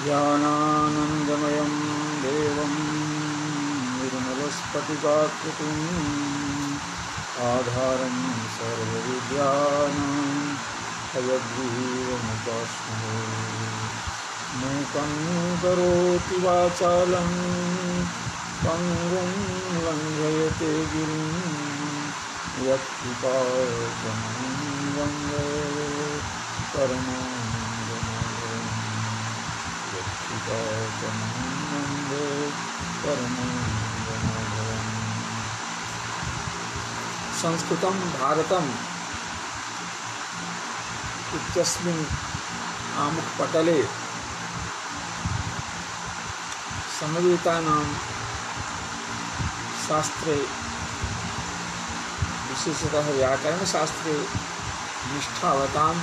ज्ञानानन्दमयं देवं निर्मलस्फटिकाकृतिम् आधारं सर्वविद्यानां हयग्रीवमुपास्महे। मूकं करोति वाचालं पङ्गुं लङ्घयते गिरिं यत्कृपातमहं वन्दे परमानन्दमाधवम्। वन्दे परमानन्दमाधवम्। संस्कृतं भारतम् इत्यस्मिन् आमुखपटले समवेतानां शास्त्रे विशेषतः व्याकरणशास्त्रे निष्ठावतां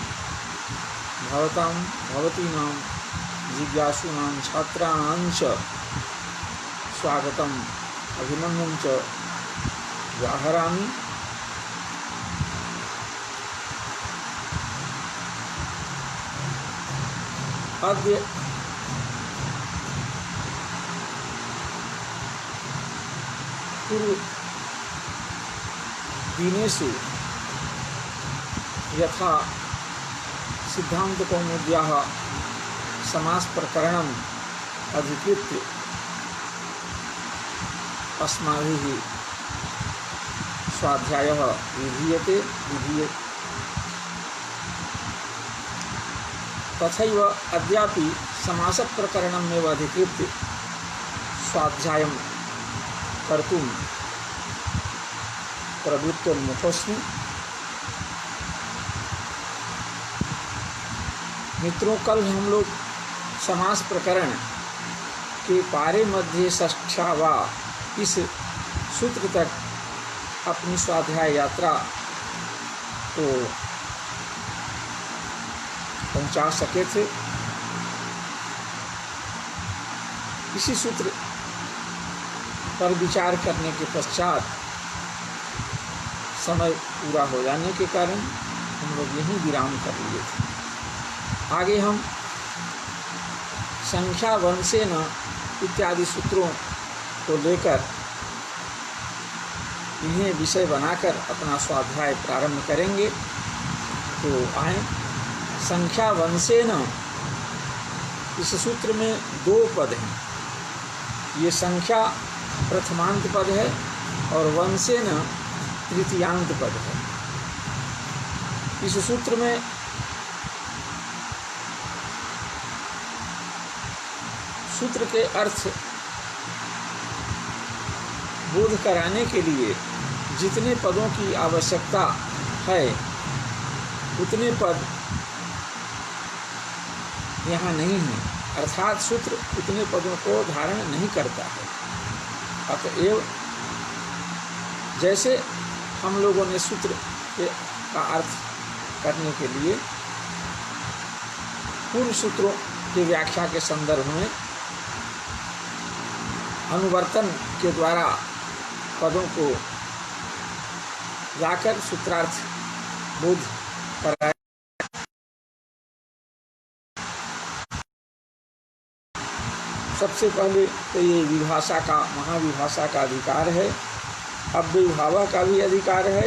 भवतीनां जिज्ञासूनां छात्राणां च स्वागतम् अभिनन्दनं च व्याहरामि। अद्य पूर्वदिनेषु यथा सिद्धान्तकौमुद्याः समासप्रकरणम् अधिकृत्य अस्माभिः स्वाध्यायः विधीयते तथैव अद्यापि समासप्रकरणमेव अधिकृत्य स्वाध्यायं कर्तुं प्रवृत्तोन्मुखोऽस्मि। मित्रों, कल हम लोग समास प्रकरण के पारे मध्य षष्ठ्या वा इस सूत्र तक अपनी स्वाध्याय यात्रा को पहुंचा सके थे। इसी सूत्र पर विचार करने के पश्चात समय पूरा हो जाने के कारण हम लोग यहीं विराम कर लिए थे। आगे हम संख्या वंशेन इत्यादि सूत्रों को लेकर इन्हें विषय बनाकर अपना स्वाध्याय प्रारंभ करेंगे। तो आए संख्या वंशेन, इस सूत्र में दो पद हैं। ये संख्या प्रथमांत पद है और वंशेन तृतीयांत पद है। इस सूत्र में सूत्र के अर्थ बोध कराने के लिए जितने पदों की आवश्यकता है उतने पद यहाँ नहीं है, अर्थात सूत्र उतने पदों को धारण नहीं करता है। अतएव जैसे हम लोगों ने सूत्र का अर्थ करने के लिए पूर्व सूत्रों की व्याख्या के संदर्भ में अनुवर्तन के द्वारा पदों को लाकर सूत्रार्थ बोध कराया, सबसे पहले तो ये विभाषा का, महाविभाषा का अधिकार है, अव्ययभावः का भी अधिकार है,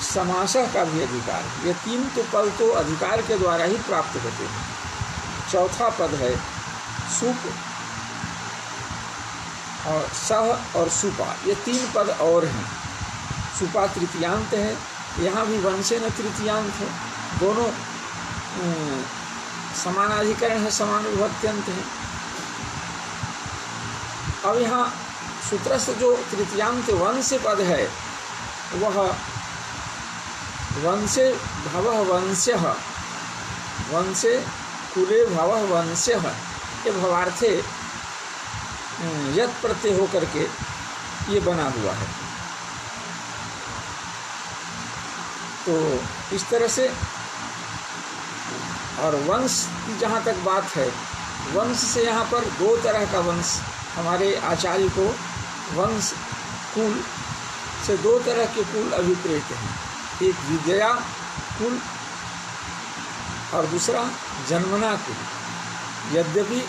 समासः का भी अधिकार है। ये तीन तो पद तो अधिकार के द्वारा ही प्राप्त होते हैं। चौथा पद है सुप और सह और सुपा, ये तीन पद और हैं। सुपा तृतीयांत है, यहाँ भी वंशेन तृतीयांत है। दोनों समानाधिकरण है, समान विभक्त्यंत है। अब यहाँ सूत्रस्थ जो तृतीयांत वंश पद है वह वंशे भवः वंश्यः, वंशे कुले भवः वंश्यः, ये भवार्थे यत् प्रत्यय होकर के ये बना हुआ है। तो इस तरह से, और वंश की जहाँ तक बात है, वंश से यहाँ पर दो तरह का वंश, हमारे आचार्य को वंश कुल से दो तरह के कुल अभिप्रेत हैं। एक विद्या कुल और दूसरा जन्मना कुल। यद्यपि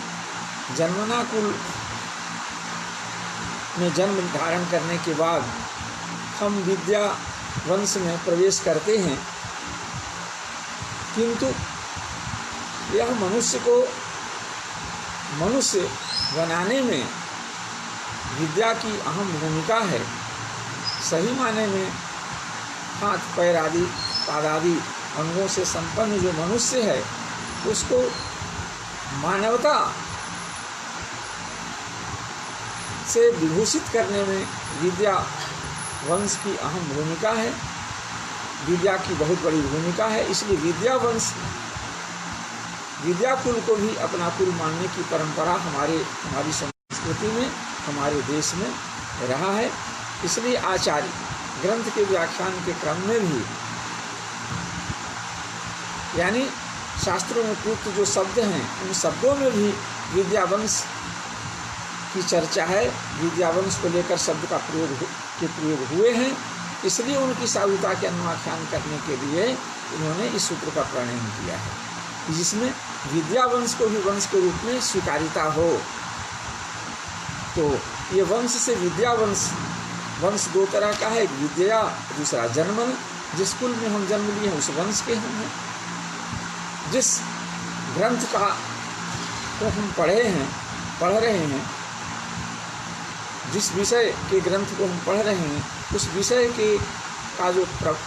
जन्मना कुल में जन्म धारण करने के बाद हम विद्या वंश में प्रवेश करते हैं, किंतु यह मनुष्य को मनुष्य बनाने में विद्या की अहम भूमिका है। सही माने में हाथ पैर आदि पादादि अंगों से संपन्न जो मनुष्य है उसको मानवता से विभूषित करने में विद्या वंश की अहम भूमिका है, विद्या की बहुत बड़ी भूमिका है। इसलिए विद्या वंश, विद्या कुल को भी अपना कुल मानने की परंपरा हमारी संस्कृति में, हमारे देश में रहा है। इसलिए आचार्य ग्रंथ के व्याख्यान के क्रम में भी, यानी शास्त्रों में प्रयुक्त जो शब्द हैं उन शब्दों में भी विद्यावंश की चर्चा है, विद्यावंश को लेकर शब्द का प्रयोग हुए हैं। इसलिए उनकी साधुता के अनुख्यान करने के लिए उन्होंने इस सूत्र का प्रणयन किया है, जिसमें विद्यावंश को भी वंश के रूप में स्वीकारिता हो। तो ये वंश से विद्यावंश, वंश दो तरह का है, एक विद्या, दूसरा जन्मन। जिस कुल में हम जन्म लिए हैं उस वंश के हम हैं। जिस ग्रंथ का तो हम पढ़ रहे हैं, जिस विषय के ग्रंथ को हम पढ़ रहे हैं उस विषय के का जो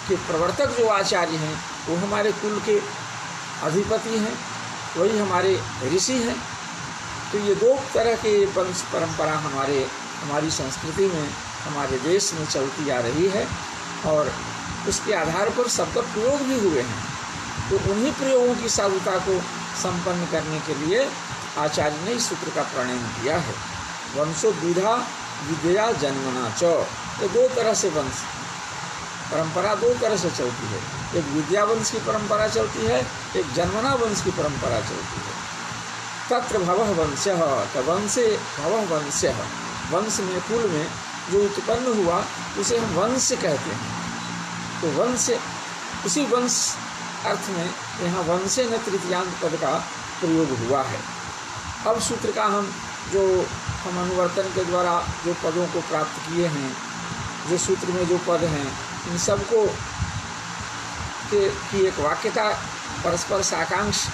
प्रवर्तक जो आचार्य हैं वो हमारे कुल के अधिपति हैं, वही हमारे ऋषि हैं। तो ये दो तरह के वंश परंपरा हमारी संस्कृति में, हमारे देश में चलती आ रही है और उसके आधार पर शब्द प्रयोग भी हुए हैं। तो उन्हीं प्रयोगों की साधुता को संपन्न करने के लिए आचार्य ने इस सूत्र का प्रणयन किया है। वंशो द्विधा विद्या जन्मना च। ये दो तरह से वंश परंपरा दो तरह से चलती है, एक विद्या वंश की परंपरा चलती है, एक जन्मना वंश की परंपरा चलती है। तत्र भवः वंशः, वंशे भवः वंशः, वंश में कुल में जो उत्पन्न हुआ उसे हम वंश कहते हैं। तो वंश, उसी वंश अर्थ में यहाँ वंशे न तृतीयांत पद का प्रयोग हुआ है। अब सूत्र का हम अनुवर्तन के द्वारा जो पदों को प्राप्त किए हैं, जो सूत्र में जो पद हैं, इन सबको की एक वाक्यता, परस्पर साकांक्ष,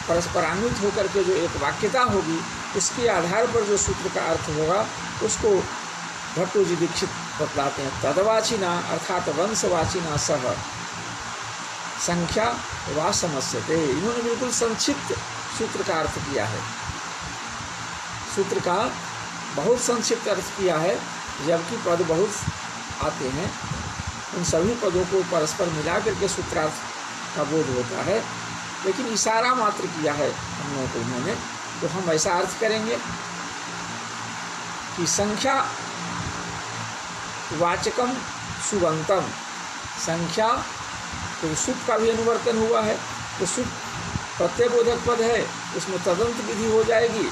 परस्परान्वित होकर के जो एक वाक्यता होगी, उसके आधार पर जो सूत्र का अर्थ होगा उसको भट्टो जी दीक्षित बतलाते हैं। तदवाचिना अर्थात वंशवाचिना सह संख्या वा समस्यते। इन्होंने बिल्कुल संक्षिप्त सूत्र का अर्थ किया है, सूत्र का बहुत संक्षिप्त अर्थ किया है, जबकि पद बहुत आते हैं। उन सभी पदों को परस्पर मिला करके सूत्रार्थ का बोध होता है, लेकिन इशारा मात्र किया है हम लोगों को उन्होंने। तो हम ऐसा अर्थ करेंगे कि संख्या वाचकम सुबंतम, संख्या तो सुप का भी अनुवर्तन हुआ है, तो सुप प्रत्ययबोधक पद है, उसमें तदंत विधि हो जाएगी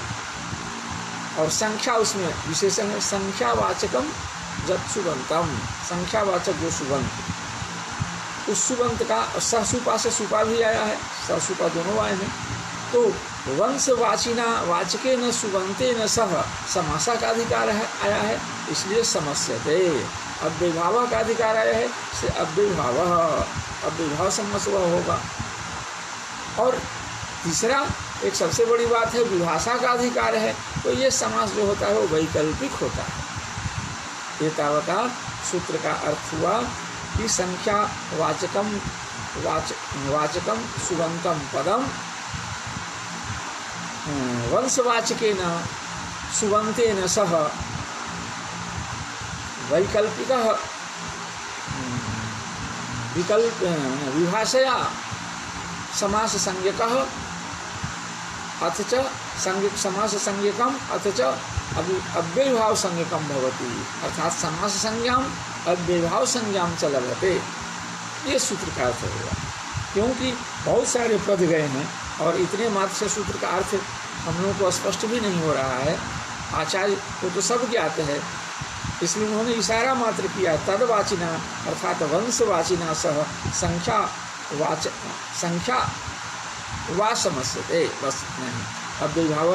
और संख्या उसमें विशेषण है। संख्यावाचकम जब सुबंतम, संख्यावाचक जो सुबंत, उस सुबंत का सहसुपा से सुपा भी आया है, सहसुपा दोनों आए हैं। तो वंशवाचिना वाचके न सुबंते न सह समासा का अधिकार है आया है, इसलिए समस्यते। अव्यभाव का अधिकार आया है, से अव्यभाव, अव्यभाव समस्या होगा। और तीसरा एक सबसे बड़ी बात है, विभाषा का अधिकार है, तो ये समास जो होता है वो वैकल्पिक होता है। ये तावता सूत्र का अर्थ हुआ कि संख्या वाचकम वाचकम सुबंतम पदम वंशवाचके न सुबंते न सह वैकल्पिक विकल्प विभाषया समास संज्ञकः अथ च समास संज्ञकम अथ च अव्ययभाव संज्ञकम भवति, अर्थात समास संज्ञाम अव्ययभाव संज्ञाम च लभते। ये सूत्र का अर्थ होगा, क्योंकि बहुत सारे पद गए हैं और इतने मात्र से सूत्र का अर्थ हम लोगों को स्पष्ट भी नहीं हो रहा है। आचार्य को तो सब ज्ञात है, इसलिए उन्होंने इशारा मात्र किया। तदवाचिना अर्थात वंशवाचिना सह संख्या वा समस्यते, बस नहीं। अव्ययभाव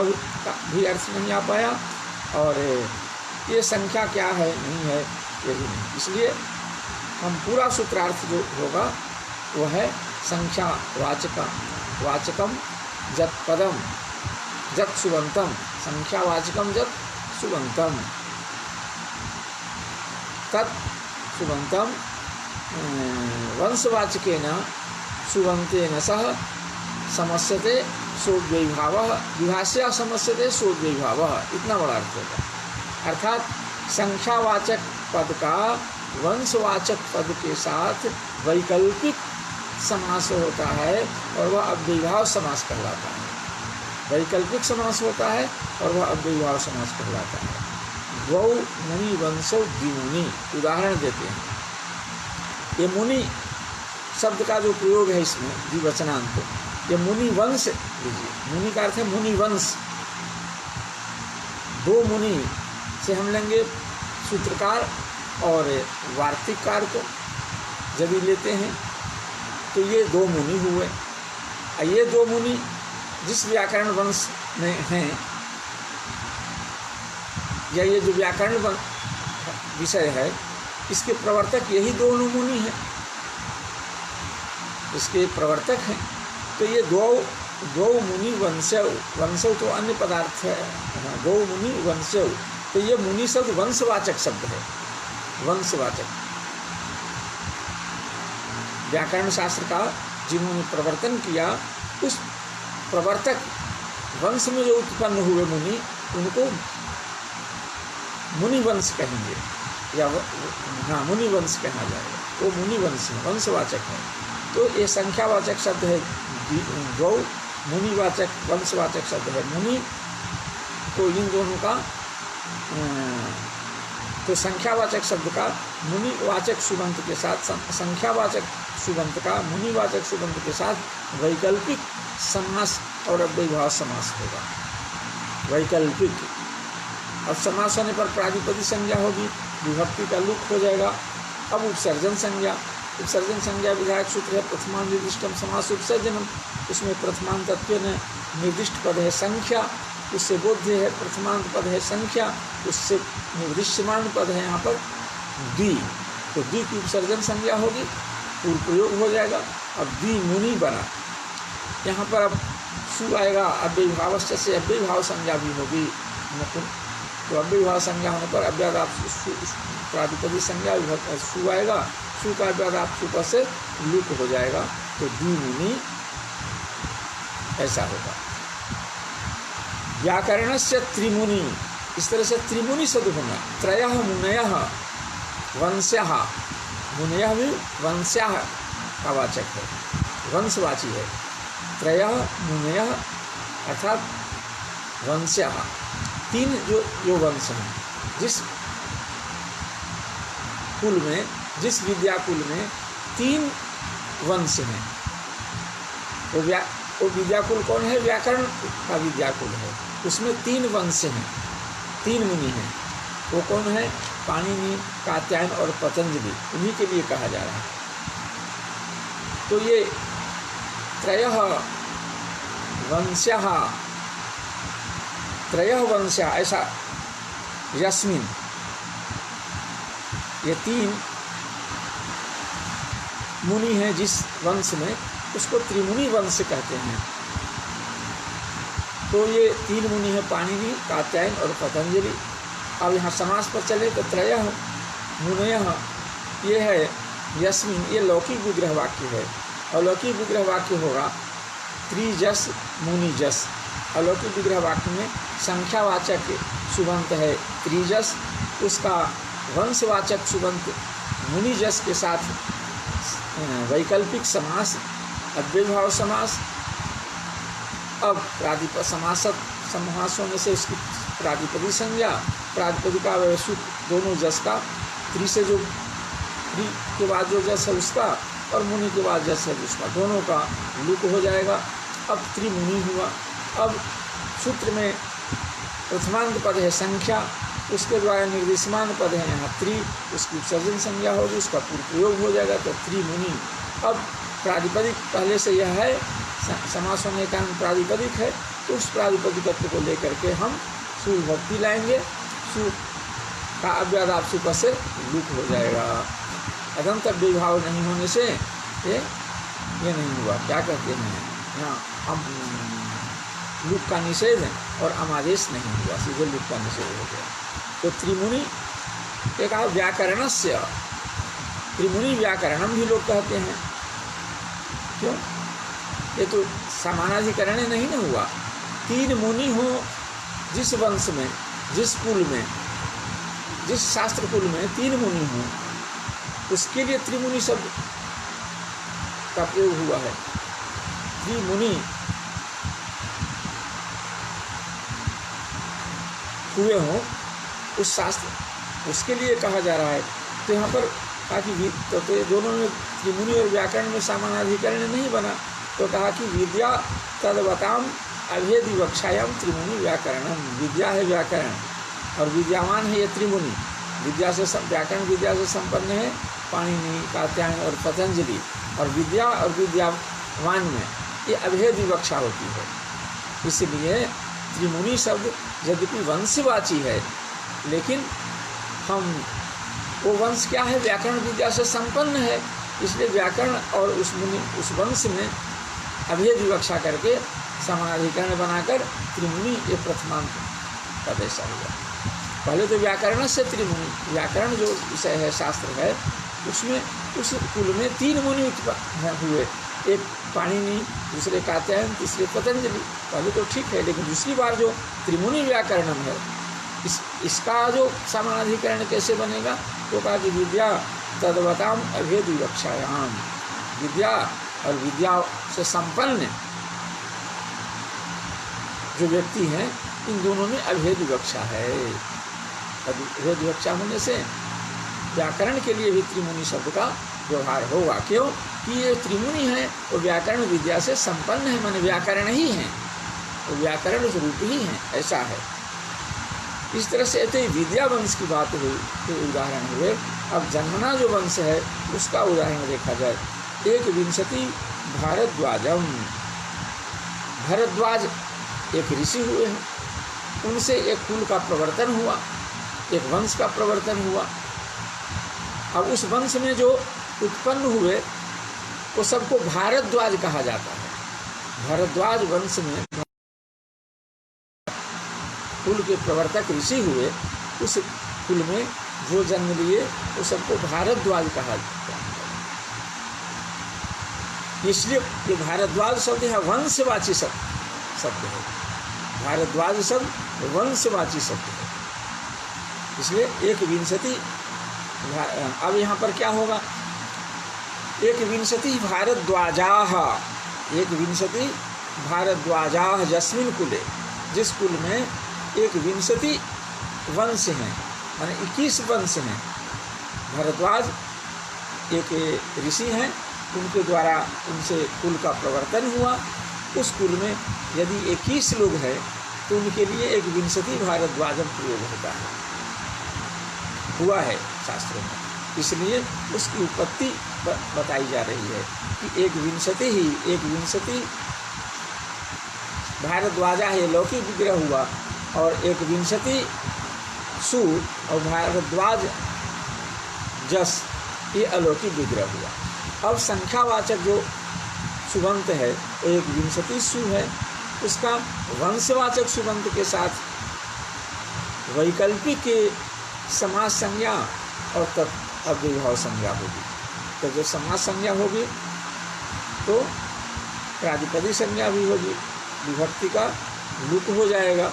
का भी अर्थ नहीं आ पाया, और ये संख्या क्या है नहीं है ये भी नहीं। इसलिए हम पूरा सूत्रार्थ जो होगा वो है संख्या वाचकम जत पदम जत सुबंतम, संख्यावाचकम जत सुबंतम तत् सुबंतम वंशवाचकेन सुबंतेन सह समस्यते सोद्वैभावः विभाष्य समस्यते सोद्वैभावः। इतना बड़ा अर्थ होगा। अर्थात संख्यावाचक पद का वंशवाचक पद के साथ वैकल्पिक समास होता है और वह अव्ययीभाव समास कहलाता है। वैकल्पिक समास होता है और वह अव्ययीभाव समास कहलाता है। द्वौ मुनि वंशौ द्विमुनि, उदाहरण देते हैं। ये मुनि शब्द का जो प्रयोग है इसमें द्विवचनांत, ये मुनि वंश लीजिए। मुनि का अर्थ है मुनि वंश। दो मुनि से हम लेंगे सूत्रकार और वार्तिककार को जब भी लेते हैं तो ये दो मुनि हुए। ये दो मुनि जिस व्याकरण वंश में हैं, या ये जो व्याकरण विषय है इसके प्रवर्तक यही दोनों मुनि हैं, इसके प्रवर्तक हैं। तो ये दो मुनि वंशौ तो अन्य पदार्थ है, दो मुनि वंशौ, तो ये मुनि शब्द वंशवाचक शब्द है। वंशवाचक व्याकरण शास्त्र का जिन्होंने प्रवर्तन किया, उस प्रवर्तक वंश में जो उत्पन्न हुए मुनि, उनको मुनि वंश कहेंगे, या हाँ मुनि वंश कहना जाएगा। वो मुनि वंश है, वंशवाचक है। तो ये संख्यावाचक शब्द है गौ, मुनिवाचक वंशवाचक शब्द है मुनि। तो इन दोनों का तो संख्यावाचक शब्द का मुनिवाचक सुबंत के साथ, संख्यावाचक सुबंत का मुनिवाचक सुबंत के साथ वैकल्पिक समास और अव्ययीभाव समास होगा। वैकल्पिक अब समास होने पर प्रातिपदिक संज्ञा होगी, विभक्ति का लुक हो जाएगा। अब उपसर्जन संज्ञा, उपसर्जन संज्ञा विधायक सूत्र है प्रथमान निर्दिष्टम समास उपसर्जनम। उसमें प्रथमांत निर्दिष्ट पद है संख्या, उससे बोध्य है प्रथमांत पद है संख्या, उससे निर्दिष्टमान पद है यहाँ पर द्वि। तो द्वि की उपसर्जन संज्ञा होगी, पूर्व प्रयोग हो जाएगा। अब द्वि मुनि बना, यहाँ पर अब सु आएगा, अव्ययीभाव से अव्ययीभाव संज्ञा भी होगी। तो अव्ययीभाव संज्ञा होने पर अव्ययादाप प्रातिपदिक संज्ञा सु आएगा, सु का अव्ययादाप सुपर से लुक हो जाएगा। तो द्विमुनि ऐसा होगा। व्याकरण से त्रिमुनि, इस तरह से त्रिमुनि शब्द होगा। त्रयः मुनयः वंश्यः, मुनयः भी वंश्यः का वाचक है, वंशवाची है। त्रयः मुनयः अर्थात वंश्यः, तीन जो वंश हैं, जिस कुल में, जिस विद्याकुल में तीन वंश हैं, वो विद्याकुल कौन है? व्याकरण का विद्याकुल है। उसमें तीन वंश हैं, तीन मुनि हैं। वो कौन है? पाणिनि, कात्यायन और पतंजलि, उन्हीं के लिए कहा जा रहा है। तो ये त्रयः वंश्यः, त्रयः वंश्यः ऐसा यस्मिन्, ये तीन मुनि हैं जिस वंश में, उसको त्रिमुनि वंश कहते हैं। तो ये तीन मुनि हैं पाणिनि, कात्यायन और पतंजलि। अब यहाँ समास पर चले तो त्रयः मुनयः, ये है यस्मिन्, ये लौकिक विग्रह वाक्य है। अलौकिक विग्रह वाक्य होगा त्रिजस मुनिजस। अलौकिक विग्रह वाक्य में संख्यावाचक सुबंत है त्रिजस, उसका वंशवाचक सुबंत मुनिजस के साथ वैकल्पिक समास, अव्ययीभाव समास। अब समास होने से इसकी प्रातिपदिक संज्ञा, प्रातिपदिका वैश्विक दोनों जस का, त्रि से जो त्रि के बाद जो जस है उसका और मुनि के बाद जस है उसका, दोनों का लुक हो जाएगा। अब त्रिमुनि हुआ। अब सूत्र में प्रथमांत पद है संख्या, उसके द्वारा निर्देशमान पद है यहाँ त्रि, उसकी उपसर्जन संज्ञा होगी, उसका पूर्व प्रयोग हो जाएगा। तो त्रिमुनि। अब प्रातिपदिक पहले से यह है, समास होने के कारण प्रातिपदिक है, तो उस प्रातिपदिकत्व को लेकर के हम सुविभक्ति लाएंगे, सु का अव्याद आप सुपर से लुक हो जाएगा। अदंत विभाव नहीं होने से ये नहीं हुआ, क्या कहते हैं यहाँ, अब लुक का निषेध और अमादेश नहीं हुआ, सीधे लुक का निषेध हो गया। तो त्रिमुनि एक व्याकरणस्य, त्रिमुनि व्याकरणम भी लोग कहते हैं, क्यों? ये तो समानाधिकरण नहीं ना हुआ। तीन मुनि हो जिस वंश में, जिस कुल में, जिस शास्त्र कुल में तीन मुनि हो, उसके लिए त्रिमुनि शब्द का प्रयोग हुआ है। त्रिमुनि हुए हों उस शास्त्र, उसके लिए कहा जा रहा है। तो यहाँ पर कहा कि तो दोनों में त्रिमुनि और व्याकरण में समानाधिकरण नहीं बना, तो कहा कि विद्या तद्वताम अभेद विवक्षायाम त्रिमुनि व्याकरणम। विद्या है व्याकरण और विद्यावान है ये त्रिमुनि। विद्या से व्याकरण विद्या से संपन्न है पाणिनि, कात्यायन और पतंजलि, और विद्या और विद्यावान में ये अभेद विवक्षा होती है। इसलिए त्रिमुनि शब्द यद्यपि वंशवाची है, लेकिन हम वो वंश क्या है, व्याकरण विद्या से संपन्न है, इसलिए व्याकरण और उस वंश में अभेद विवक्षा करके समानाधिकरण बनाकर त्रिमुनि ये प्रथमांत पद ऐसा हुआ। पहले तो व्याकरण से त्रिमुनि, व्याकरण जो विषय है, शास्त्र है, उसमें उस कुल में तीन मुनि उत्पन्न हुए, एक पाणिनि, दूसरे कात्यायन, तीसरे पतंजलि। पहले तो ठीक है, लेकिन दूसरी बार जो त्रिमुनि व्याकरणम है, इसका जो समानाधिकरण कैसे बनेगा? तो कहा कि विद्या तद्वताम अभेद विवक्षायाम। विद्या और विद्या से संपन्न जो व्यक्ति हैं, इन दोनों में अभेद विवक्षा है। अभेद विवक्षा होने से व्याकरण के लिए भी त्रिमुनि शब्द का व्यवहार होगा। क्यों कि ये त्रिमुनि है और व्याकरण विद्या से संपन्न है, माने व्याकरण ही है, तो व्याकरण रूप ही है, ऐसा है। इस तरह से तो विद्या वंश की बात हुई, तो उदाहरण हुए। अब जन्मना जो वंश है उसका उदाहरण देखा जाए। एक विंशति भारद्वाजम, भरद्वाज एक ऋषि हुए हैं, उनसे एक कुल का प्रवर्तन हुआ, एक वंश का प्रवर्तन हुआ। अब उस वंश में जो उत्पन्न हुए वो सबको भारद्वाज कहा जाता है। भारद्वाज वंश में कुल के प्रवर्तक ऋषि हुए, उस कुल में जो जन्म लिए वो सबको भारद्वाज कहा जाता है। इसलिए ये भारद्वाज शब्द है वंशवाची शब्द है। भारद्वाज शब्द वंशवाची शब्द है, इसलिए एक विंशति। अब यहाँ पर क्या होगा? एक विंशति भारद्वाजाः, एक विंशति भारद्वाजाः यस्मिन् कुले, जिस कुल में एक विंशति वंश हैं, माने 21 वंश हैं। भारद्वाज एक ऋषि हैं, उनके द्वारा उनसे कुल का प्रवर्तन हुआ। उस कुल में यदि 21 लोग हैं तो उनके लिए एक विंशति भारद्वाजम प्रयोग होता है, हुआ है शास्त्रों में। इसलिए उसकी उत्पत्ति बताई जा रही है कि एक विंशति भारद्वाजा है, लौकिक विग्रह हुआ, और एक विंशति सूर और भारद्वाज जस, ये अलौकिक विग्रह हुआ। अब संख्यावाचक जो सुबंत है वो एक विंशति सु है, उसका वंशवाचक सुबंत के साथ वैकल्पिक के समास संज्ञा और तब अव्ययभाव संज्ञा होगी। तो जब समास संज्ञा होगी तो प्रातिपदिक संज्ञा भी होगी, विभक्ति का लुक हो जाएगा।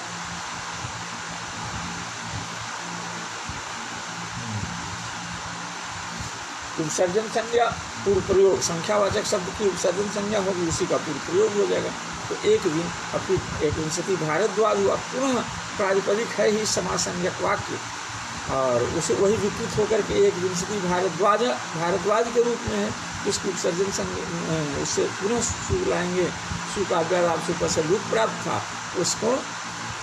उपसर्जन संज्ञा पूर्व प्रयोग, संख्यावाचक शब्द की उपसर्जन संज्ञा होगी, उसी का पूर्व प्रयोग हो जाएगा। तो एक विंशति भारद्वाज हुआ, पुनः प्रातिपदिक है ही समासंज्ञक वाक्य, और उसे वही विकृत होकर के एक विंशति भारद्वाज के रूप में है। इसकी उपसर्जन संज्ञा उससे पुनः सु लाएंगे, सु का अव्याद आप सुपर से लुक प्राप्त था, उसको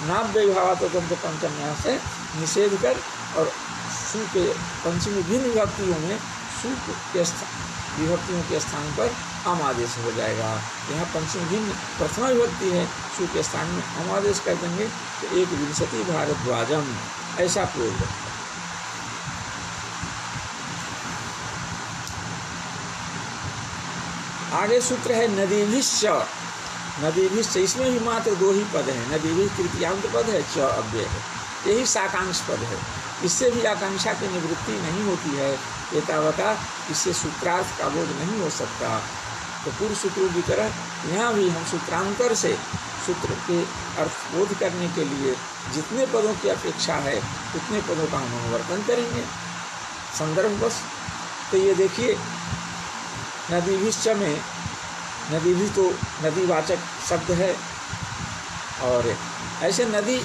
नाम व्यभावात्मक पंचम से निषेध कर और सु के पंचमी भिन्न विभक्तियों में सुप के विभक्तियों के स्थान पर अम आदेश हो जाएगा। यहाँ पंचमी भिन्न प्रथमा विभक्ति है, सु के स्थान में अम आदेश कर देंगे तो 21 भारद्वाजम ऐसा प्रयोग है। आगे सूत्र है नदीभिश्च। नदीभिश्च इसमें भी मात्र 2 ही पद हैं। नदीभि तृतीयांत पद है, च अव्यय है, यही साकांक्ष पद है। इससे भी आकांक्षा की निवृत्ति नहीं होती है। एतावता इससे सूत्रार्थ का बोध नहीं हो सकता। तो पूर्व सूत्रों की तरह यहाँ भी हम सूत्रांतर से सूत्र के अर्थ बोध करने के लिए जितने पदों की अपेक्षा है उतने पदों का हम अनुवर्तन करेंगे संदर्भ बस। तो ये देखिए नदीभिश्च में नदी भी तो नदीवाचक शब्द है, और ऐसे नदी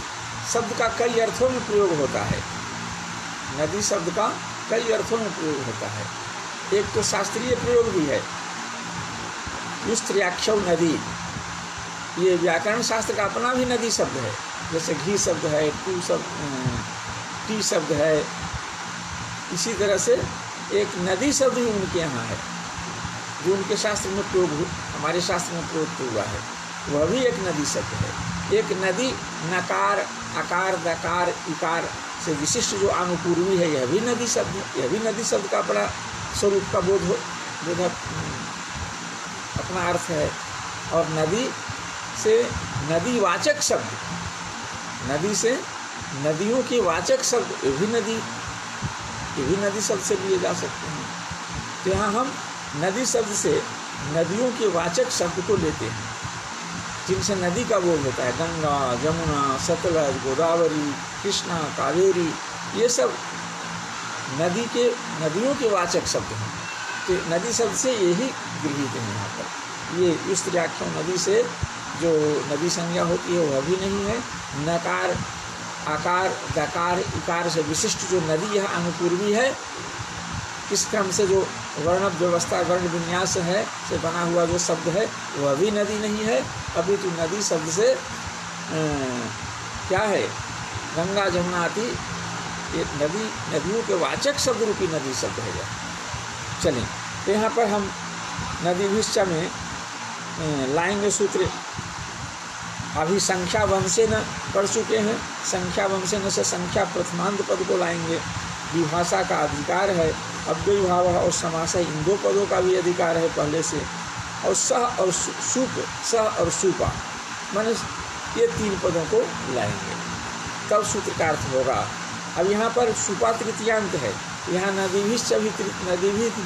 शब्द का कई अर्थों में प्रयोग होता है। नदी शब्द का कई अर्थों में प्रयोग होता है। एक तो शास्त्रीय प्रयोग भी है, युस्त्र्याक्षौ नदी, ये व्याकरण शास्त्र का अपना भी नदी शब्द है। जैसे घी शब्द है, टी शब्द है, इसी तरह से एक नदी शब्द भी उनके यहाँ है जो उनके शास्त्र में प्रयोग हमारे शास्त्र में प्रयोग हुआ है, वह भी एक नदी शब्द है। एक नदी नकार आकार दकार इकार से विशिष्ट जो अनुपूर्वी है, यह भी नदी शब्द है। यह भी नदी शब्द का अपना स्वरूप का बोधक अपना अर्थ है। और नदी से नदीवाचक शब्द, नदी से नदियों के वाचक शब्द, ये भी नदी शब्द से लिए जा सकते हैं। तो यहाँ हम नदी शब्द से नदियों के वाचक शब्द को लेते हैं जिनसे नदी का बोध होता है। गंगा, जमुना, सतलज, गोदावरी, कृष्णा, कावेरी, ये सब नदियों के वाचक शब्द हैं। तो नदी शब्द से यही गृहीत है। यहाँ पर ये युस्त्र्याख्यम नदी से जो नदी संज्ञा होती है वह भी नहीं है। नकार आकार दकार इकार से विशिष्ट जो नदी यह अनुपूर्वी है, इस क्रम से जो वर्ण व्यवस्था वर्ण विन्यास है से बना हुआ जो शब्द है वह भी नदी नहीं है। अभी तो नदी शब्द से क्या है, गंगा जमुना आदि ये नदियों के वाचक शब्द रूपी नदी शब्द है। चलें तो यहाँ पर हम नदीभिश्च में लाएंगे सूत्र। अभी संख्या वंशेन पढ़ चुके हैं। संख्या वंशेन से संख्या प्रथमांत पद को लाएंगे। विभाषा का अधिकार है, अव्ययभाव और समास है, इन 2 पदों का भी अधिकार है पहले से। और सह और सुप, सह और सुपा माने ये 3 पदों को लाएंगे, तब सूत्र का अर्थ होगा। अब यहाँ पर सुपा तृतीयांत है, यहाँ नदीभिश्च भी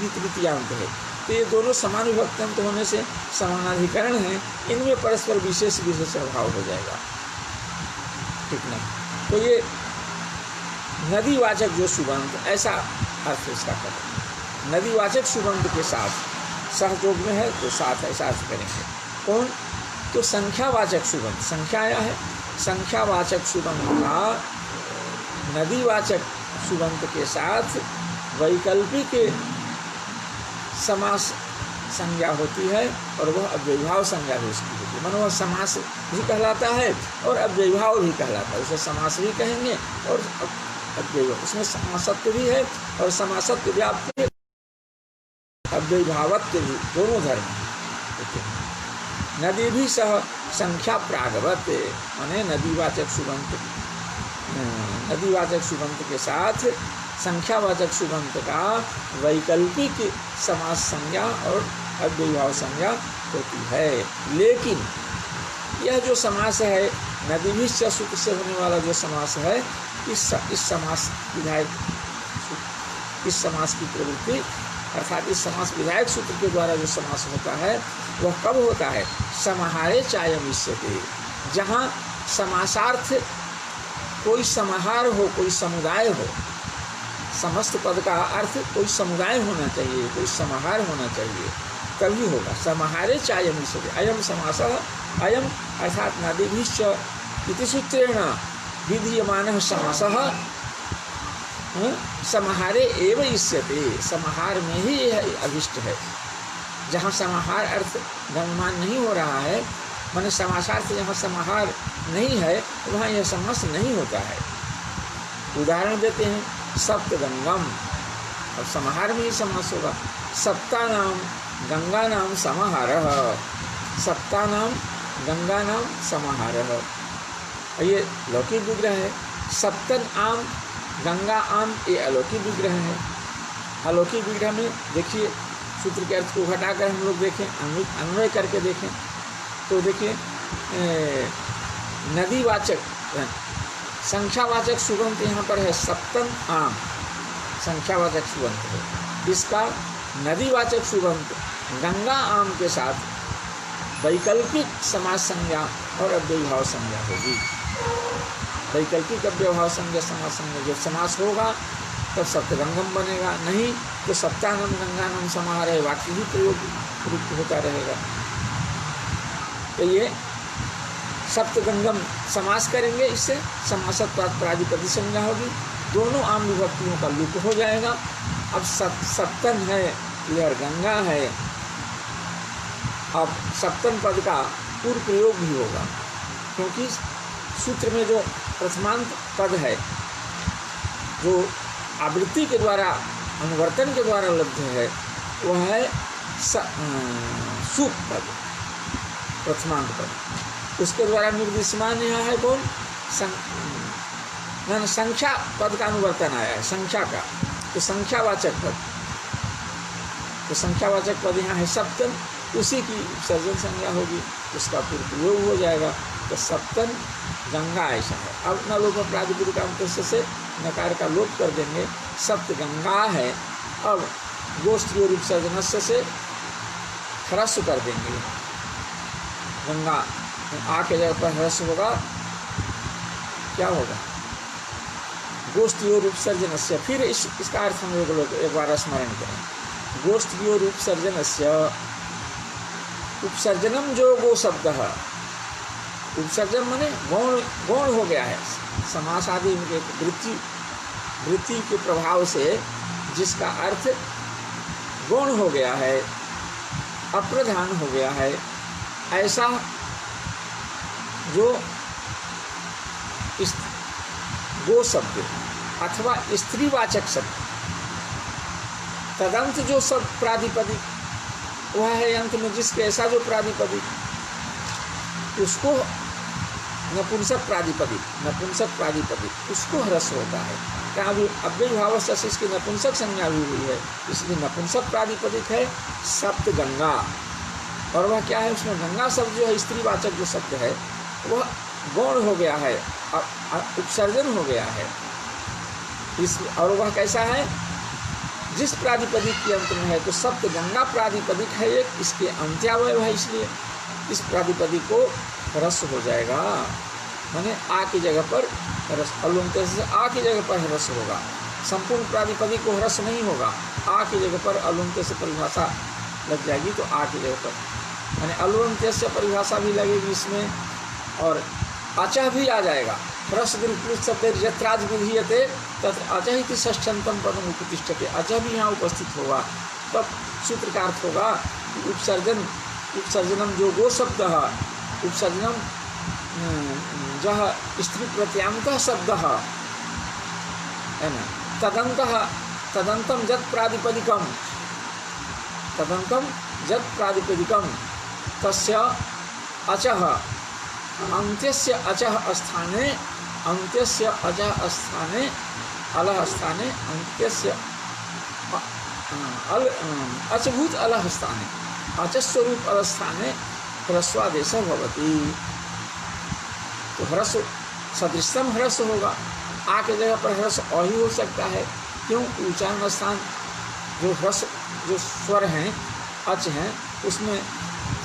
तृतीयांत है। तो ये दोनों समान विभक्तांत होने से समानाधिकरण हैं, इनमें परस्पर विशेष अभाव हो जाएगा। ठीक ना। तो ये नदीवाचक जो सुबंत, ऐसा अर्थ इसका करें। नदीवाचक सुबंत के साथ सहयोग में है तो साथ ऐसा अर्थ करेंगे। कौन? तो संख्यावाचक सुबंत, संख्या आया है, संख्यावाचक सुबंत का नदीवाचक सुबंत के साथ वैकल्पिक समास संज्ञा होती है, और वह अव्ययभाव संज्ञा भी उसकी होती है। मानो वह समास भी कहलाता है और अव्ययभाव भी कहलाता है। उसे समास भी कहेंगे और अव्ययभाव, उसमें समासत्व भी है और समासत्व व्याप्ति अव्ययभावत्व भी, दोनों धर्म हैं। नदी भी सह संख्या प्रागवत माने नदीवाचक सुबंत के साथ संख्यावाचक सुबंत का वैकल्पिक समास संज्ञा और अव्ययभाव संज्ञा होती है। लेकिन यह जो समास है नदीभिश्च सूत्र से होने वाला जो समास है, इस समास की प्रवृत्ति अर्थात इस समास विधायक सूत्र के द्वारा जो समास होता है वह कब होता है? समाहारे चायम इष्यते, जहाँ समासार्थ कोई समाहार हो, कोई समुदाय हो। समस्त पद का अर्थ कोई समुदाय होना चाहिए, कोई समाहार होना चाहिए, तभी होगा। समाहारे चायम इष्यते, अयम समासः, अयम अर्थात नदीभिश्च इति सूत्रेण विधीयमानः समासः समाहारे एव इष्यते, समाहार में ही यह अभिष्ट है। जहाँ समाहार अर्थ गम्यमान नहीं हो रहा है, माने समासार्थ जहाँ समाहार नहीं है वहाँ यह समास नहीं होता है। उदाहरण देते हैं, सप्तगंगम अब समाहार में ही समास होगा। सप्तानाम गंगानाम समाहारः, सप्तानाम गंगानाम समाहारः, ये लौकिक विग्रह है। सप्तन आम गंगा आम, ये अलौकिक विग्रह है। अलौकिक विग्रह में देखिए सूत्र के अर्थ को घटाकर हम लोग देखें, अन्वय करके देखें तो देखिए नदीवाचक संख्यावाचक सुबंत यहाँ पर है सप्तन आम, संख्यावाचक सुबंत है। इसका नदीवाचक सुबंत गंगा आम के साथ वैकल्पिक समास संज्ञा और अव्ययभाव संज्ञा होगी। वैकल्पिक अव्ययभाव संज्ञा समास संज्ञा जब समास होगा तब सप्तगंगम बनेगा, नहीं तो सप्तानम गंगानम समाहार है, वाक्य ही प्रयुक्त होता रहेगा। तो ये सप्तगंगम समास करेंगे, इससे समासत्वात् प्रादिपदी संज्ञा होगी, दोनों आम विभक्तियों का लुप हो जाएगा। अब सप्तन है इधर गंगा है, अब सप्तन पद का पूर्व प्रयोग भी होगा, क्योंकि सूत्र में जो प्रथमांत पद है जो आवृत्ति के द्वारा अनुवर्तन के द्वारा लब्ध है वह है सुप पद, प्रथमांत पद। उसके द्वारा निर्दिश्यमान यहाँ है कौन? संख्या पद का अनुवर्तन आया है, संख्या का, तो संख्यावाचक पद, तो संख्यावाचक पद यहाँ है सप्तन, उसी की सर्जन संज्ञा होगी, उसका पूर्व प्रयोग हो जाएगा। तो सप्तन गंगा ऐसा है। अब न लोग प्रातिपदिक अंत से नकार का लोप कर देंगे, सप्त गंगा है। अब गोष्ठी और उपसर्जनस्य से ह्रस्व कर देंगे, गंगा आ के जगह पर ह्रस्व होगा, क्या होगा? गोष्ठी और उपसर्जनस्य। फिर इसका अर्थ हम लोग एक बार स्मरण करें। गोष्ठी और उपसर्जनस्य, उपसर्जनम जो गो शब्द है, उपसर्जन माने गौण हो गया है, समास आदि वृत्ति के प्रभाव से जिसका अर्थ गौण हो गया है, अप्रधान हो गया है, ऐसा जो गो शब्द अथवा स्त्रीवाचक शब्द, तदंत जो शब्द प्रादिपदिक वह है अंत में जिसके ऐसा जो प्रादिपदिक, उसको नपुंसक प्रादिपदिक उसको ह्रस्व होता है। कहाँ भी अव्ययभाव से इसकी नपुंसक संज्ञा भी हुई है, इसलिए नपुंसक प्रादिपदिक है सप्त गंगा। और वह क्या है? उसमें गंगा शब्द जो है स्त्रीवाचक जो शब्द है वह गौण हो गया है, उपसर्जन हो गया है। और वह कैसा है? जिस प्रादिपदिक के अंत में है, तो सप्त गंगा प्रादिपदिक है एक, इसके अंत्यावय है, इसलिए इस प्रादिपदिक को ह्रस्व हो जाएगा, माने आ की जगह पर ह्रस्व, अलुंत से आ की जगह पर ह्रस्व होगा। संपूर्ण प्रादिपदिक को ह्रस्व नहीं होगा, आ की जगह पर अलुंत से परिभाषा लग जाएगी, तो आ की जगह पर माने अलुंत से परिभाषा भी लगेगी इसमें, और अचः भी आ जाएगा। ह्रस्व विकृत शब्द यत्राज विधीयते तत्र अचः इति षष्ठ्यंतम पदम उपतिष्ठते, अचः भी यहाँ उपस्थित होगा, तब सूत्र का अर्थ होगा उपसर्जनम जो गो शब्द है, उपसर्जनम जह स्त्री प्रत्यांत शब्द है ना, तदंतम जत प्रादिपदिकम तस्य अचः अंत्यस्य अचः स्थाने अलः स्थाने अंत्यस्य अचभूत अलः स्थाने अचस्वरूप अलः स्थाने ह्रस्वादेश भवति। तो ह्रस्व सदृशम ह्रस्व होगा, आ के जगह पर ह्रस्व और ही हो सकता है। क्यों? उच्चारण स्थान जो ह्रस्व जो स्वर हैं अच हैं उसमें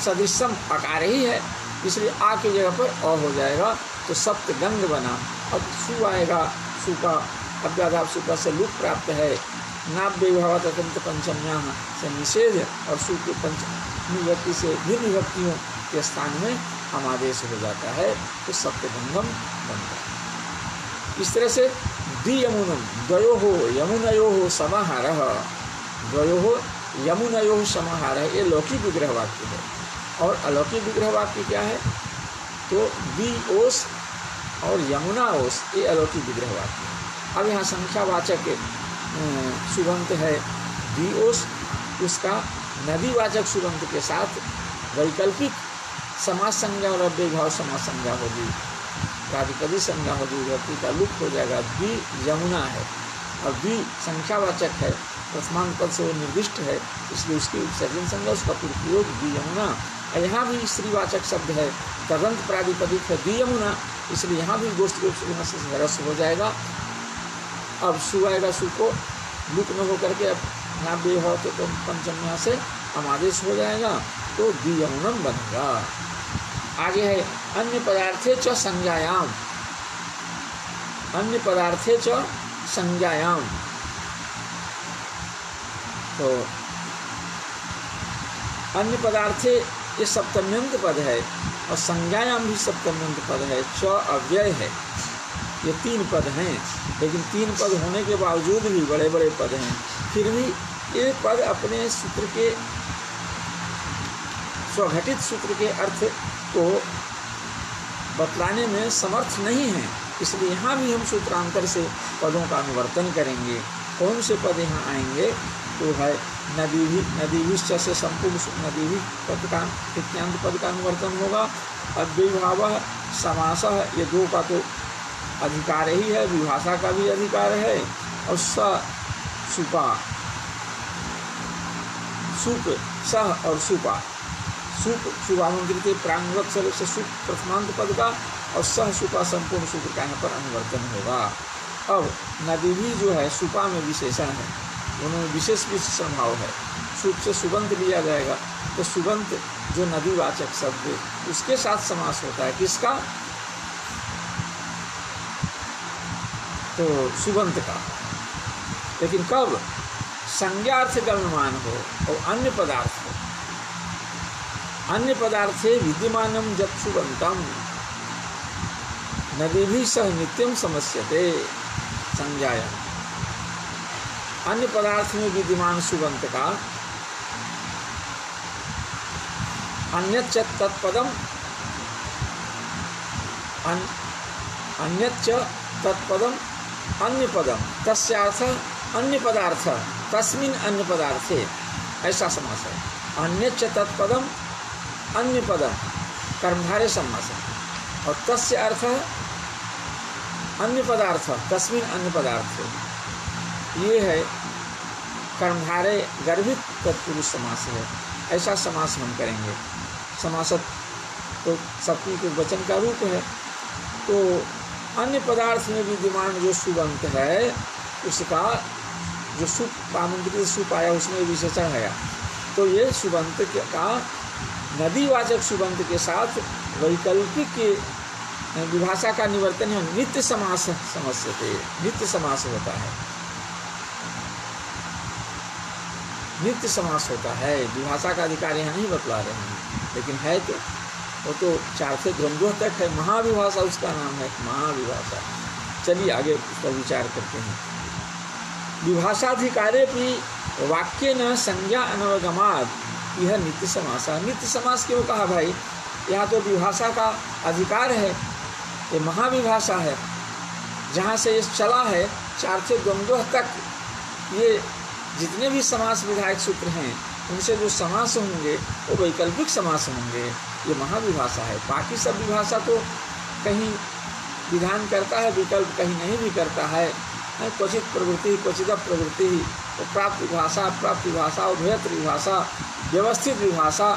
सदृशम आकार ही है, इसलिए आ की जगह पर अ हो जाएगा, तो सप्त गंग बना। अब सु आएगा, सु का अव्याधाप सुपा से लुक प्राप्त है, नाव्य विभावत अत्यंत पंचम्या से निषेध, और सु के पंचमी विभक्ति से भिन्न विभक्तियों के स्थान में समादेश हो जाता है, तो सप्तगंगम बनता है। इस तरह से द्वियमुनम द्वयोः यमुनयोः समाहारः, द्वयोः यमुनयोः समाहारः, ये लौकिक विग्रह वाक्य है। और अलौकिक विग्रह वाक्य क्या है? तो द्विओस और यमुना ओस, ये अलौकिक विग्रह वाक्य है। अब यहाँ संख्यावाचक सुबंत है दिओस, उसका नदीवाचक सुबंत के साथ वैकल्पिक समास संज्ञा और अव्यय भाव समास संज्ञा होगी, प्रातिपदिक संज्ञा होगी, विभक्ति का लुप्त हो जाएगा। द्वि यमुना है और द्वि संख्यावाचक है, प्रथमांत पद से वो निर्दिष्ट है, इसलिए उसकी उपसर्जन संज्ञा, उसका प्रयोग द्वि यमुना। और यहाँ भी स्त्रीवाचक शब्द है, तदंत प्रातिपदिक है द्वि यमुना, इसलिए यहाँ भी गोष्ठी से रस हो जाएगा। अब सु आएगा, सु को लुक न होकर के अब यहाँ बे हो तो पंचम यहाँ से समादेश हो जाएगा, तो द्वियमुनम बनेगा। आगे है अन्य पदार्थे च संज्ञायाम, अन्य पदार्थे च संज्ञायाम, तो अन्य पदार्थे ये सप्तम्यंत पद है और संज्ञायाम भी सप्तम्यंत पद है, च अव्यय है। ये 3 पद हैं, लेकिन 3 पद होने के बावजूद भी बड़े बड़े पद हैं, फिर भी ये पद अपने सूत्र के स्वघटित सूत्र के अर्थ को बतलाने में समर्थ नहीं है, इसलिए यहाँ भी हम सूत्रांतर से पदों का अनुवर्तन करेंगे। कौन से पद यहाँ आएंगे? तो है नदीभिश्च से संपूर्ण नदीभि पद का इत्यांत पद का अनुवर्तन होगा। अव्ययभावः समासः, ये 2 का तो अधिकार ही है, विभाषा का भी अधिकार है। और सुपा, सुप सह और सुपा, सुप शुभामंत्रित प्रांगवत से सुप प्रथमांत पद का और सह सुपा संपूर्ण सूत्र का यहाँ पर अनुवर्तन होगा। अब नदी भी जो है सुपा में विशेषण है, उन्होंने विशेष विशेषण भाव है, सुप से सुबंत लिया जाएगा, तो सुबंत जो नदीवाचक शब्द उसके साथ समास होता है, किसका? तो सुबंत का। लेकिन कब? संज्ञार्थ गम्यमान हो और अन्य पदार्थ हो। अन्य पदार्थे विद्यमानम जत सुबंतम नदीभिः सह नित्यम समस्यते संज्ञाया। अन्य पदार्थ में विद्यमान सुबंत का अन्यच्च तत्पदम अन्यच्च तत्पदम अन्य पदम तस्यार्थ अन्य पदार्थ तस्मिन् अन्य पदार्थे, ऐसा समास है। अन्यच्च तत्पदम अन्य पदम कर्मधारय समास है और तस्य अर्थ अन्य पदार्थ तस्मिन् अन्य पदार्थे, ये है कर्मधारय गर्भित तत्पुरुष समास है, ऐसा समास हम करेंगे। समासत तो सप्तमी के वचन का रूप है, तो अन्य पदार्थ में विद्यमान जो सुबंत है उसका जो सुप आमंत्रित सुप आया उसमें विशेषण है, तो ये सुबंत का नदीवाचक सुबंत के साथ वैकल्पिक विभाषा का निवर्तन है, नित्य समास समस्यते, नित्य समास होता है, नित्य समास होता है। विभाषा का अधिकार यहाँ नहीं बतला रहे हैं, लेकिन है तो वो तो 4 से द्वंद्व तक है। महाविभाषा उसका नाम है, महाविभाषा। चलिए आगे उस पर विचार करते हैं। विभाषाधिकारे भी वाक्य न संज्ञा अनवगमाद, यह नित्य समास है। नित्य समास क्यों कहा भाई? यहाँ तो विभाषा का अधिकार है, ये महाविभाषा है, जहाँ से ये चला है 4 से द्वंद्व तक, ये जितने भी समास विधायक सूत्र हैं उनसे जो समास होंगे वो वैकल्पिक समास होंगे, ये महाविभाषा है। बाकी सब विभाषा तो कहीं विधान करता है विकल्प, कहीं नहीं भी करता है। क्वचित प्रवृत्ति क्वचित प्रवृत्ति, तो प्राप्त विभाषा, प्राप्त विभाषा, उभयत्र विभाषा, व्यवस्थित विभाषा,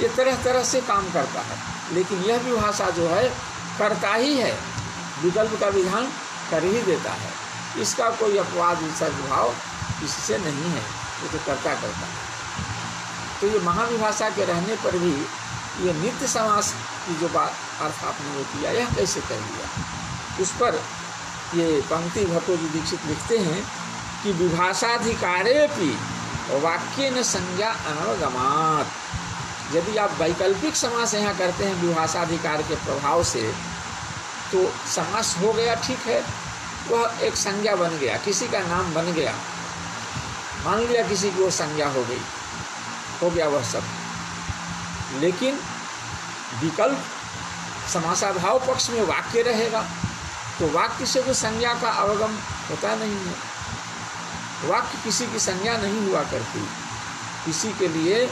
ये तरह तरह से काम करता है। लेकिन यह विभाषा जो है करता ही है, विकल्प का विधान कर ही देता है, इसका कोई अपवाद विसर्ग भाव इससे नहीं है, ये तो करता है। तो ये महाविभाषा के रहने पर भी ये नित्य समास की जो बात अर्थ आपने वो किया, यह कैसे कर दिया? उस पर ये पंक्ति भट्टोजी दीक्षित लिखते हैं कि विभाषाधिकारेपि वाक्य न संज्ञा अनवगमात्। यदि आप वैकल्पिक समास यहाँ करते हैं विभाषाधिकार के प्रभाव से, तो समास हो गया, ठीक है, वह एक संज्ञा बन गया, किसी का नाम बन गया, मान लिया किसी की वो संज्ञा हो गई, हो गया वह सब। लेकिन विकल्प समासाभाव पक्ष में वाक्य रहेगा, तो वाक्य से तो संज्ञा का अवगम होता नहीं है। वाक्य किसी की संज्ञा नहीं हुआ करती। किसी के लिए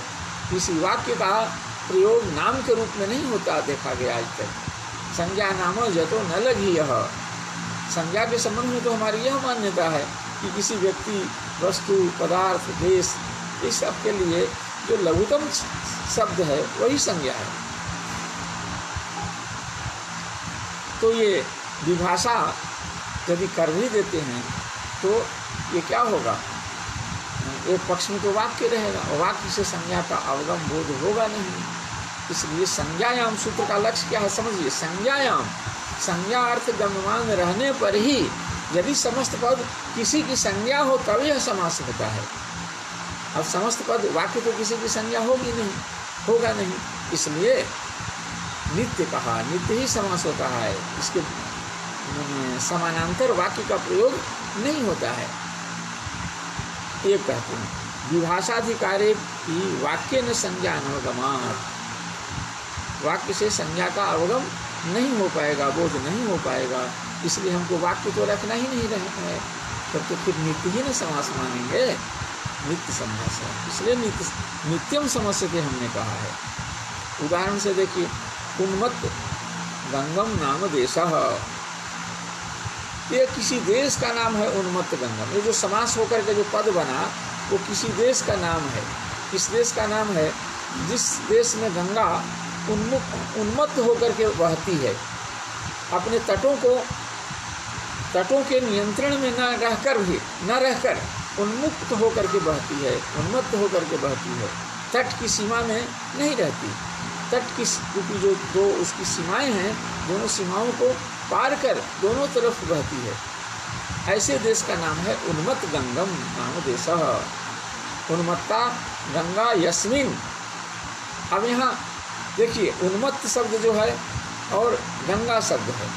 किसी वाक्य का प्रयोग नाम के रूप में नहीं होता देखा गया आज तक। संज्ञा नाम जतो न लगी यह, संज्ञा के संबंध में तो हमारी यह मान्यता है कि किसी व्यक्ति, वस्तु, पदार्थ, देश, इस सब के लिए जो लघुतम शब्द है वही संज्ञा है। तो ये विभाषा यदि कर भी देते हैं तो ये क्या होगा, एक पक्ष में तो वाक्य रहेगा और वाक्य से संज्ञा का अवगम बोध होगा नहीं। इसलिए संज्ञायाम सूत्र का लक्ष्य क्या है समझिए। संज्ञायाम, संज्ञा अर्थ गम्यमान रहने पर ही यदि समस्त पद किसी की संज्ञा हो तब यह समास होता है। अब समस्त पद वाक्य तो किसी की संज्ञा होगी नहीं, होगा नहीं, इसलिए नित्य कहा, नित्य ही समास होता है। इसके समानांतर वाक्य का प्रयोग नहीं होता है। ये कहते हैं विभाषाधिकारे की वाक्य न संज्ञा अनवगमात्, वाक्य से संज्ञा का अवगम नहीं हो पाएगा, बोध नहीं हो पाएगा। इसलिए हमको वाक्य तो रखना ही नहीं रहता है, तब तो फिर नित्य ही न समास मानेंगे, नित्य समास है। इसलिए नित्यम समस्य के हमने कहा है। उदाहरण से देखिए, उन्मत्त गंगम नाम देशः, ये किसी देश का नाम है उन्मत्त गंगम। ये जो समास होकर के जो पद बना वो किसी देश का नाम है। किस देश का नाम है? जिस देश में गंगा उन्मत्त होकर के बहती है, अपने तटों के नियंत्रण में न रहकर उन्मुक्त होकर के बहती है, उन्मत्त होकर के बहती है, तट की सीमा में नहीं रहती। तट की क्योंकि जो दो उसकी सीमाएं हैं, दोनों सीमाओं को पार कर दोनों तरफ बहती है, ऐसे देश का नाम है उन्मत्त गंगम नाम देशः। उन्मत्ता गंगा यस्मिन। अब यहाँ देखिए उन्मत्त शब्द जो है और गंगा शब्द है,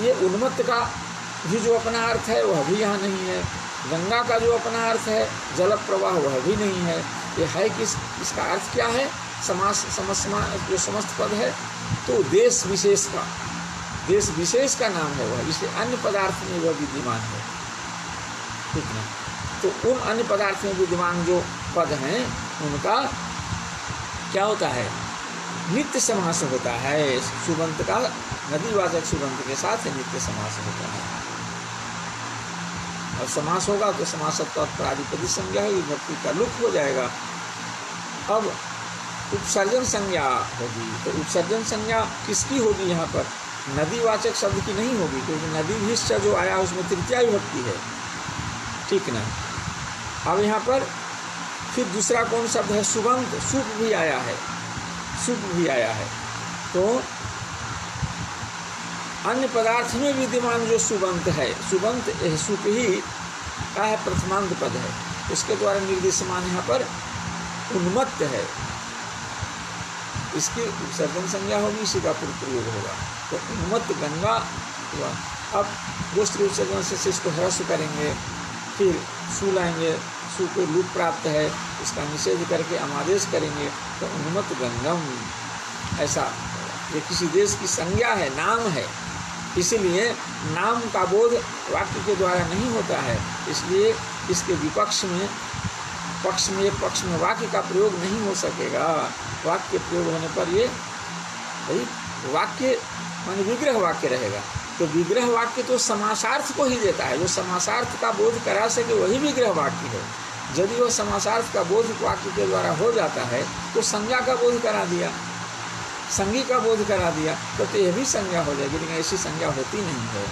ये उन्मत्त का भी जो अपना अर्थ है वह भी यहाँ नहीं है, गंगा का जो अपना अर्थ है जल प्रवाह वह भी नहीं है। ये है किस, इसका अर्थ क्या है? समास जो समस्त पद है तो देश विशेष का नाम है वह, इसलिए अन्य पदार्थ में वह विद्यमान है, ठीक ना। तो उन अन्य पदार्थ में विद्यमान जो पद हैं उनका क्या होता है? नित्य समास होता है। सुबंत का नदीवाचक सुबंत के साथ नित्य समास होता है। और समास होगा तो समासत्व प्राधिपदी संज्ञा होगी, विभक्ति का लुक हो जाएगा। अब उपसर्जन संज्ञा होगी, तो उपसर्जन संज्ञा किसकी होगी? यहाँ पर नदीवाचक शब्द की नहीं होगी, क्योंकि नदी भी जो आया उसमें तृतीया विभक्ति है, ठीक ना। अब यहाँ पर फिर दूसरा कौन शब्द है? सुबंत, सुप भी आया है, सुप भी आया है। तो अन्य पदार्थ में विद्यमान जो सुबंत है, सुबंत सुप ही का है प्रथमांत पद है, इसके द्वारा निर्देशमान यहाँ पर उन्मत्त है, इसकी उपसर्जन संज्ञा होगी, इसी का प्रयोग होगा। तो उन्मत्त गंगा हुआ। अब गोष्ठी उपसर्जन से इसको ह्रस्व करेंगे, फिर सु लाएंगे, सु को लुक प्राप्त है, इसका निषेध करके अमादेश करेंगे तो उन्मत्त गंगम, ऐसा। ये किसी देश की संज्ञा है, नाम है, इसीलिए नाम का बोध वाक्य के द्वारा नहीं होता है, इसलिए इसके विपक्ष में पक्ष में वाक्य का प्रयोग नहीं हो सकेगा। वाक्य प्रयोग होने पर ये वाक्य माने विग्रह वाक्य रहेगा। तो विग्रह वाक्य तो समासार्थ को ही देता है, जो समासार्थ का बोध करा सके वही विग्रह वाक्य है। यदि वह समासार्थ का बोध वाक्य के द्वारा हो जाता है तो संज्ञा का बोध करा दिया, संज्ञा का बोध करा दिया, तो यह भी संज्ञा हो जाएगी, लेकिन ऐसी संज्ञा होती नहीं है,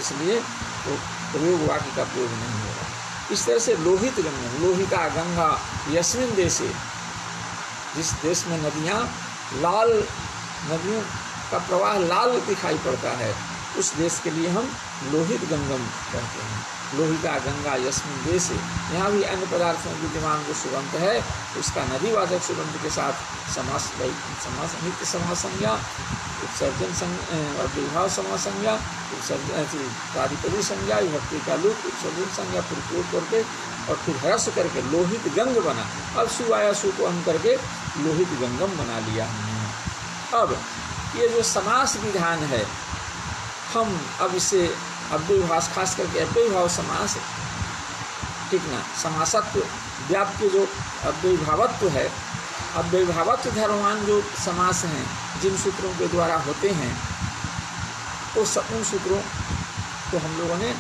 इसलिए तो प्रयोग वाक्य का प्रयोग नहीं होगा। इस तरह से लोहित गंगा, लोहिता गंगा यस्मिन देशे, जिस देश में नदियाँ लाल, नदियों का प्रवाह लाल दिखाई पड़ता है, उस देश के लिए हम लोहित गंगम कहते हैं। लोहिता गंगा यस्मिन देशे, यहाँ भी अन्य पदार्थ में विद्यमान जो सुबंत है उसका नदीवाचक सुबंत के साथ समास नित्य समास संज्ञा, उपसर्जन और विभाव समास संज्ञा, उपसर्जन प्राधिपदी संज्ञा, विभक्ति का लुक, उपसर्जन संज्ञा प्रयोग करके और फिर ह्रस्व करके लोहित गंग बना। अब सु आया, सु को हम करके लोहित गंगम बना लिया हमने। अब ये जो समास विधान है, हम अब इसे अव्ययभाव, खास करके अव्ययभाव समास टिकना। समासत्व व्याप्य जो अव्ययीभावत्व है, अव्ययीभावत्व धर्मवान जो समास हैं जिन सूत्रों के द्वारा होते हैं, उन सूत्रों को हम लोगों ने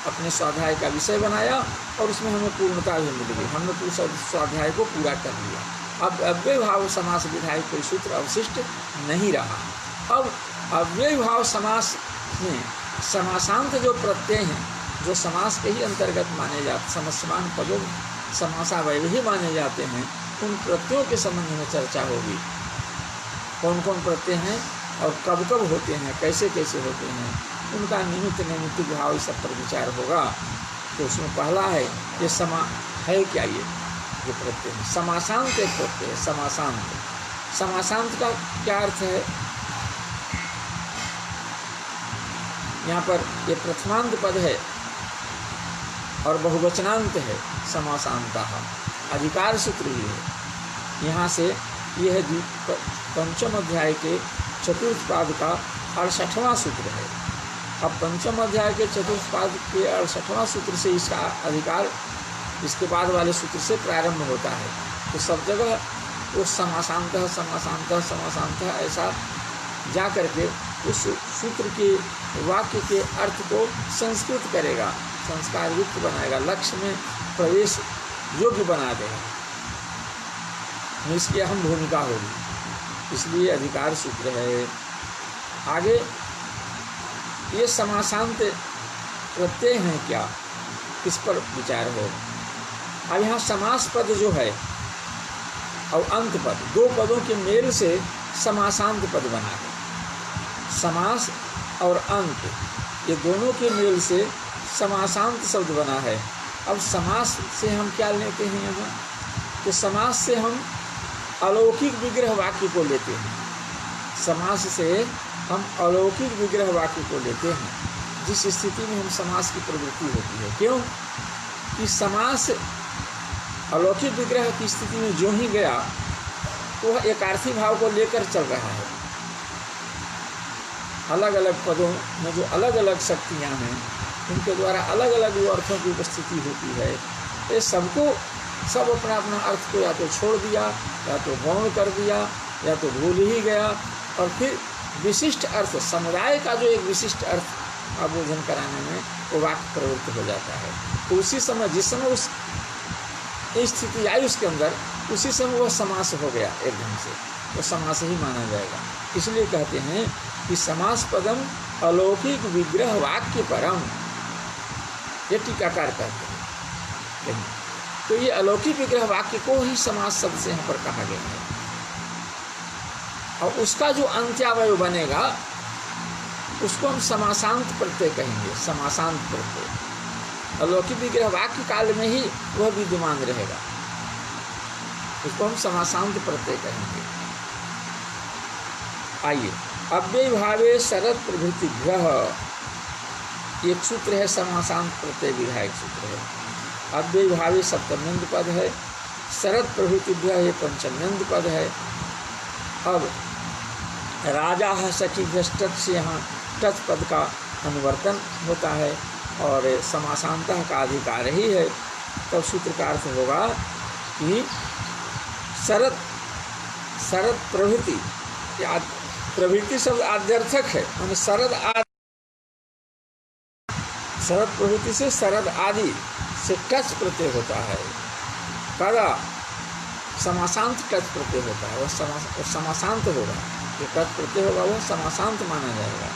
अपने स्वाध्याय का विषय बनाया और उसमें हमें पूर्णता भी मिल गई। हमने पूरे स्वाध्याय को पूरा कर लिया। अब अव्ययीभाव समास विधायक कोई सूत्र अवशिष्ट नहीं रहा। अब अव्ययीभाव समास में समासांत जो प्रत्यय हैं, जो समास के ही अंतर्गत माने जाते, समसमान पदों समासावयव ही माने जाते हैं, उन प्रत्ययों के संबंध में चर्चा होगी। कौन कौन प्रत्यय हैं और कब कब होते हैं, कैसे कैसे होते हैं, उनका निमित्त नैमित्तिक भाव इस सब पर विचार होगा। तो उसमें पहला है ये समा है क्या, ये प्रत्यय है समासांत एक प्रत्यय है। समासांत, समासांत का क्या अर्थ है? यहाँ पर ये प्रथमांत पद है और बहुवचनांत है। समासांतः अधिकार सूत्र ही है। यहाँ से यह है पंचम अध्याय के चतुर्थ पाद का 68वां सूत्र है। अब पंचम अध्याय के चतुर्थ पाद के 68वां सूत्र से इसका अधिकार इसके बाद वाले सूत्र से प्रारंभ होता है। तो सब जगह वो समासांतः समासांतः समासांतः ऐसा जा करके उस सूत्र के वाक्य के अर्थ को संस्कृत करेगा, संस्कार युक्त बनाएगा, लक्ष्य में प्रवेश योग्य बना देगा। इसकी अहम भूमिका होगी, इसलिए अधिकार सूत्र है। आगे ये समासांत प्रत्यय हैं क्या, इस पर विचार हो। अब यहाँ समास पद जो है और अंत पद, दो पदों के मेल से समासांत पद बना है। समास और अंत ये दोनों के मेल से समासांत शब्द बना है। अब समास से हम क्या लेते हैं यहाँ, तो समास से हम अलौकिक विग्रह वाक्य को लेते हैं। समास से हम अलौकिक विग्रह वाक्य को लेते हैं, जिस स्थिति में हम समास की प्रवृत्ति होती है। क्यों कि समास अलौकिक विग्रह की स्थिति में जो ही गया तो वह एकार्थी भाव को लेकर चल रहा है। अलग अलग पदों में जो अलग अलग शक्तियाँ हैं, उनके द्वारा अलग अलग वो अर्थों की उपस्थिति होती है। ये सबको सब अपना अपना अर्थ को या तो छोड़ दिया, या तो गौण कर दिया, या तो भूल ही गया, और फिर विशिष्ट अर्थ, समुदाय का जो एक विशिष्ट अर्थ आबोधन कराने में वो वाक्य प्रवृत्त हो जाता है। तो उसी समय, जिस समय उस स्थिति आई उसके अंदर, उसी समय वह समास हो गया एक ढंग से, वो समास ही माना जाएगा। इसलिए कहते हैं कि समास पदम अलौकिक विग्रह वाक्य परम, ये टीकाकार कहते हैं। तो ये अलौकिक विग्रह वाक्य को ही समास शब्द से यहाँ पर कहा गया है। और उसका जो अंत्यावय बनेगा उसको हम समासांत प्रत्यय कहेंगे। समासांत प्रत्यय अलौकिक विग्रह वाक्य काल में ही वह विद्यमान रहेगा, उसको हम समासांत प्रत्यय कहेंगे। आइए, अव्ययीभावे शरद प्रभृतिभ्यः एक सूत्र है, समासांत प्रत्यय विधायक सूत्र है। अव्ययीभावे सप्तम्यंत पद है, शरद प्रभृतिभ्यः ये पंचम्यंत पद है। अब राजा सखीभ्यश्च से यहाँ टच पद का अनुवर्तन होता है और समासांतः का अधिकार ही है। तब सूत्र का अर्थ होगा कि शरद शरद प्रभृति, प्रभृति शब्द आद्यर्थक है, माने शरद प्रभृति से शरद आदि से टच प्रत्यय होता है। कदा समासांत टच प्रत्यय होता है, वह समासांत होगा। जो टच प्रत्यय होगा वह समासांत माना जाएगा।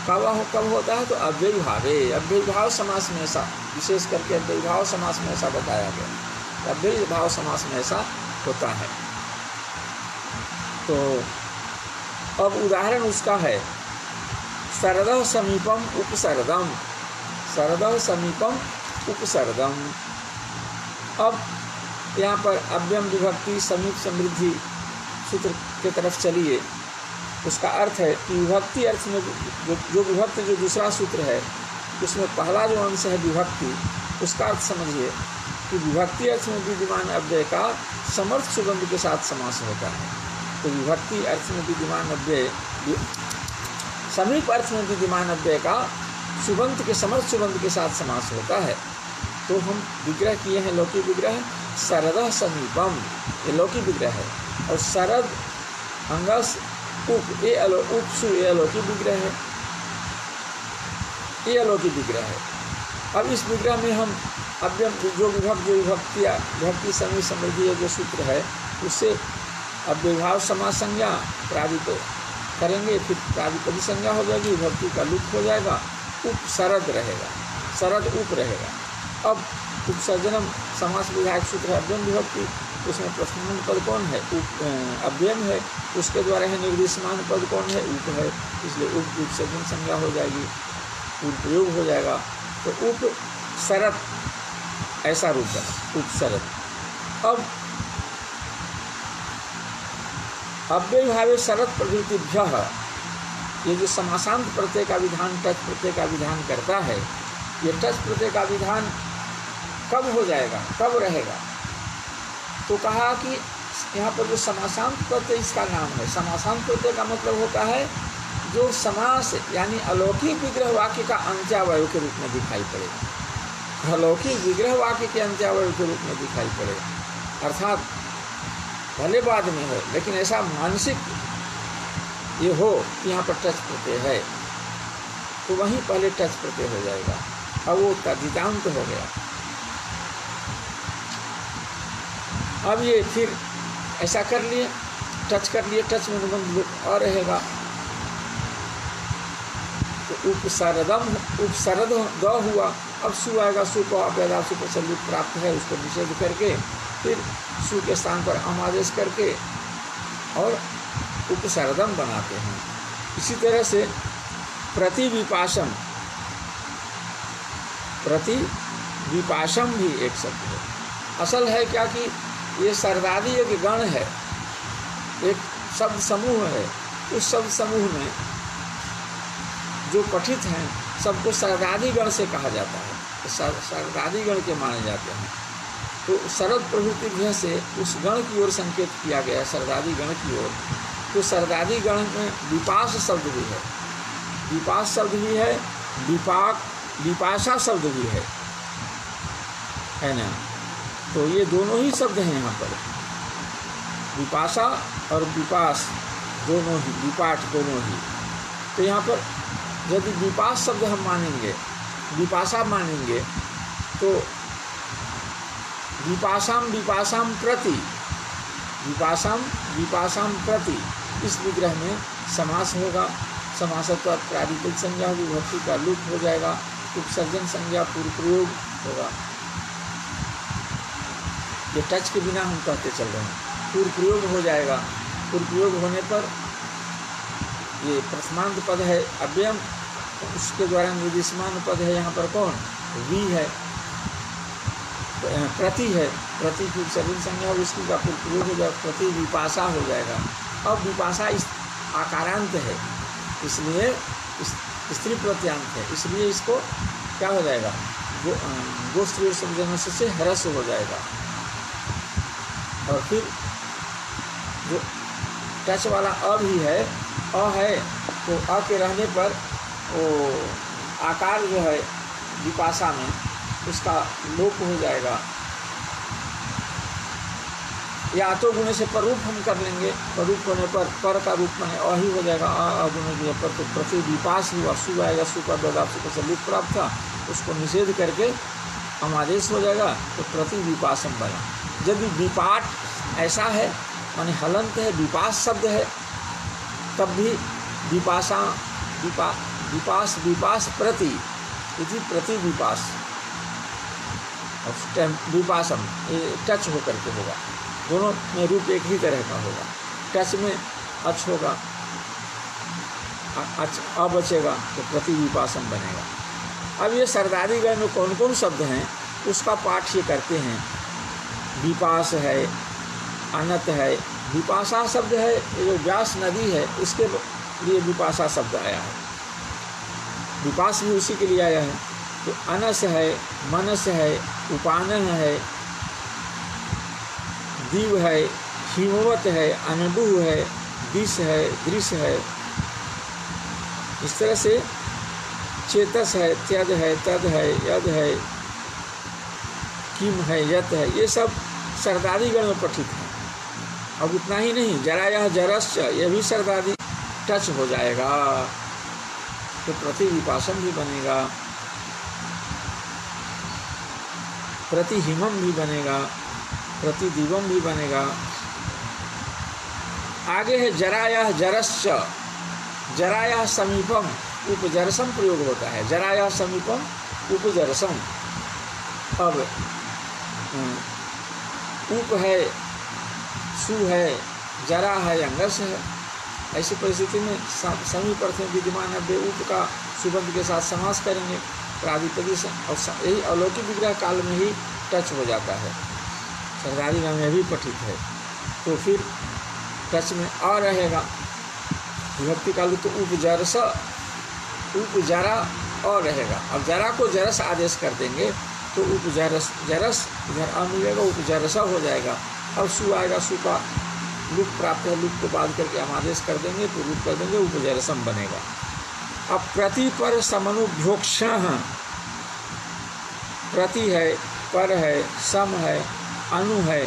कब होता है, तो अव्ययीभावे, अव्ययीभाव समास में ऐसा, विशेष करके अव्ययीभाव समास में ऐसा बताया गया। अव्ययीभाव समास में ऐसा होता है। तो अब उदाहरण उसका है, शरदः समीपम उपसरदम, शरदः समीपम उपसरदम। अब यहाँ पर अव्यम विभक्ति समीप समृद्धि सूत्र की तरफ चलिए। उसका अर्थ है कि विभक्ति अर्थ में जो विभक्ति जो दूसरा सूत्र है, उसमें पहला जो अंश है विभक्ति, उसका अर्थ समझिए कि विभक्ति अर्थ में विद्यमान अव्यय का समर्थ सुबंध के साथ समास होता है। तो विभक्ति अर्थ में विद्यमान अव्यय, समीप अर्थ में विद्यमान अव्यय का सुबंध के समर्थ सुबंध के साथ समास होता है। तो हम विग्रह किए हैं लौकिक विग्रह। शरद समीपम, ये लौकिक विग्रह है, और शरद अंगस उप, ये उपसु, ये अलौकिक विग्रह है, ये अलौकिक विग्रह है। अब इस विग्रह में हम अव्यम जो विभक्ति समी समृद्धि जो सूत्र है उससे अव्यभाव समास संज्ञा प्रादिप करेंगे, फिर प्रादिपदी संज्ञा हो जाएगी, विभक्ति का लुप्त हो जाएगा, उपसरद रहेगा, शरद उप रहेगा। अब उपसर्जनम समास विधायक सूत्र है अव्यम विभक्ति, उसमें प्रथम पद कौन है? अव्यम है, उसके द्वारा है निर्देशमान पद कौन है? उप है, इसलिए उपसर्जन संज्ञा हो जाएगी, प्रयोग हो जाएगा। तो उप शरद ऐसा रूप है, उपसरद। अब अव्ययभावे शरद प्रभृतिभ्य, ये जो समासांत प्रत्यय का विधान टच प्रत्यय का विधान करता है, ये टच प्रत्यय का विधान कब हो जाएगा, कब रहेगा? तो कहा कि यहाँ पर जो समासांत प्रत्यय इसका नाम है। समासांत प्रत्यय का मतलब होता है जो समास यानी अलौकिक विग्रह वाक्य का अंत्यावयव के रूप में दिखाई पड़ेगा, अलौकिक विग्रह वाक्य के अंत्यावयव के रूप में दिखाई पड़ेगा, अर्थात भले बाद में हो लेकिन ऐसा मानसिक ये हो कि यहाँ पर टच प्रत्यय है, तो वहीं पहले टच प्रत्यय हो जाएगा। अब वो तद्धितांत हो गया। अब ये फिर ऐसा कर लिए, टच कर लिए, टच में अनुबंध और रहेगा, तो उपसरद द हुआ। अब सु आएगा, सु को अपैदा सु प्रसल्लित प्राप्त है, उसको निषेध करके फिर सु के स्थान पर अम आदेश करके और उपसरदम बनाते हैं। इसी तरह से प्रतिविपाशम, प्रतिविपाशम भी एक शब्द है। असल है क्या कि ये सरदादी एक गण है, एक शब्द समूह है, उस शब्द समूह में जो पठित हैं सबको सरदादी गण से कहा जाता है, सरदादी गण के माने जाते हैं। तो शरद प्रभृति से उस गण की ओर संकेत किया गया, सरदादी गण की ओर। तो सरदादी गण में विपास शब्द भी है, विपास शब्द भी है, विपाशा शब्द भी है ना। तो ये दोनों ही शब्द हैं यहाँ पर, विपाशा और विपास दोनों ही, विपाठ दोनों ही। तो यहाँ पर यदि विपास शब्द हम मानेंगे, विपाशा मानेंगे, तो विपासाम प्रति, विपासाम प्रति इस विग्रह में समास होगा। समासत्व प्रादिपद संज्ञा होगी, विभक्ति का लुप्त हो जाएगा, उपसर्जन संज्ञा पूर्व प्रयोग होगा। ये टच के बिना हम कहते चल रहे हैं, पूर्व प्रयोग हो जाएगा। पूर्व प्रयोग होने पर ये प्रथमांत पद है अव्ययम, उसके द्वारा निर्देशमान पद है यहाँ पर कौन? वी है, प्रति है, प्रति की उपसर्जन संज्ञा उसकी का पूर्व प्रयोग हो जाएगा, प्रति विपाशा हो जाएगा। अब विपाशा इस आकारांत है, इसलिए स्त्री प्रत्यांत है, इसलिए इसको क्या हो जाएगा? गोस्त्री शब्द से ह्रस्व हो जाएगा। और फिर जो टच वाला अ भी है, अ है, तो अ के रहने पर वो आकार जो है विपाशा में उसका लोप हो जाएगा। या तो गुणे से पर रूप हम कर लेंगे, पर रूप होने पर का रूप में अ ही हो जाएगा, गुणे के पर, तो प्रति विपास हुआ, सु आएगा, सु का बदाप से लुप्त प्राप्त था, उसको निषेध करके हम आदेश हो जाएगा, तो प्रति विपासम बना। यदि विपाट ऐसा है माने हलंत है, विपास शब्द है, तब भी विपासा विपास प्रति यदि प्रति विपास विपासम ये टच होकर के होगा, दोनों में रूप एक ही तरह का होगा। टच में अच होगा, अ बचेगा तो प्रति विपासम बनेगा। अब ये सरदारी गण में कौन कौन शब्द हैं उसका पाठ ये करते हैं। विपास है, अनत है, विपाशा शब्द है, ये जो व्यास नदी है उसके लिए विपाशा शब्द आया है, विपास भी उसी के लिए आया है। तो अनस है, मनस है, उपानन है, दीव है, हिमवत है, अनडु है, दिश है, दृश्य है, इस तरह से चेतस है, त्यद है, तद है, यद है, किम है, यत है, ये सब शरदादी गण में पठित है। अब उतना ही नहीं, जरा यह जरश्च, यह भी शरदादी टच हो जाएगा तो प्रतिविपासम भी बनेगा, प्रतिहिमम भी बनेगा, प्रतिदिवम भी बनेगा। आगे है जरा यह जरश्च, जरा यह समीपम, उपजरसम प्रयोग होता है, जरा यह समीपम उपजरसम। अब उप है, सु है, जरा है, अंगस है। ऐसी परिस्थिति में समीप अर्थ में विद्यमान है उप का सुबंध के साथ समास करेंगे, प्रादिपदी से, और यही अलौकिक विग्रह काल में ही टच हो जाता है, सरदारी में भी पठित है। तो फिर टच में आ रहेगा, विभक्ति काल तो उपजरस, उपजरा और रहेगा। अब जरा को जरस आदेश कर देंगे तो उपजरस, जरस इधर आ मिलेगा, उपजरसा हो जाएगा। अब सु आएगा, सु का लुक प्राप्त है, लुक को बाध करके हम आदेश कर देंगे तो रूप कर देंगे, उपजरसम बनेगा। अब प्रति पर समनुभ्योक्षण, प्रति है, पर है, सम है, अनु है,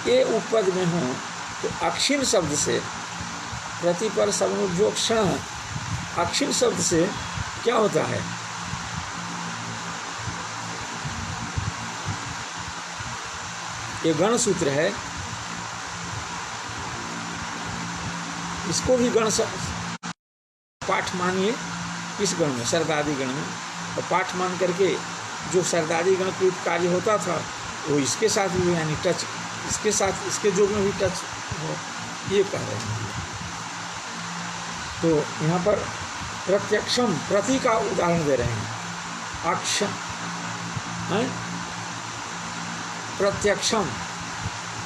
ये उपपद में हो तो अक्षिण शब्द से, प्रति पर समनुभ्योक्षण, अक्षिण शब्द से क्या होता है? ये गण सूत्र है, इसको भी गण पाठ मानिए इस गण में, सरदादी गण में, और पाठ मान करके जो सरदादी गण के कार्य होता था वो इसके साथ भी, यानी टच इसके साथ, इसके जोग में भी टच हो, ये कह रहे हैं। तो यहाँ पर प्रत्यक्षम, प्रति का उदाहरण दे रहे हैं, अक्ष है, प्रत्यक्षम,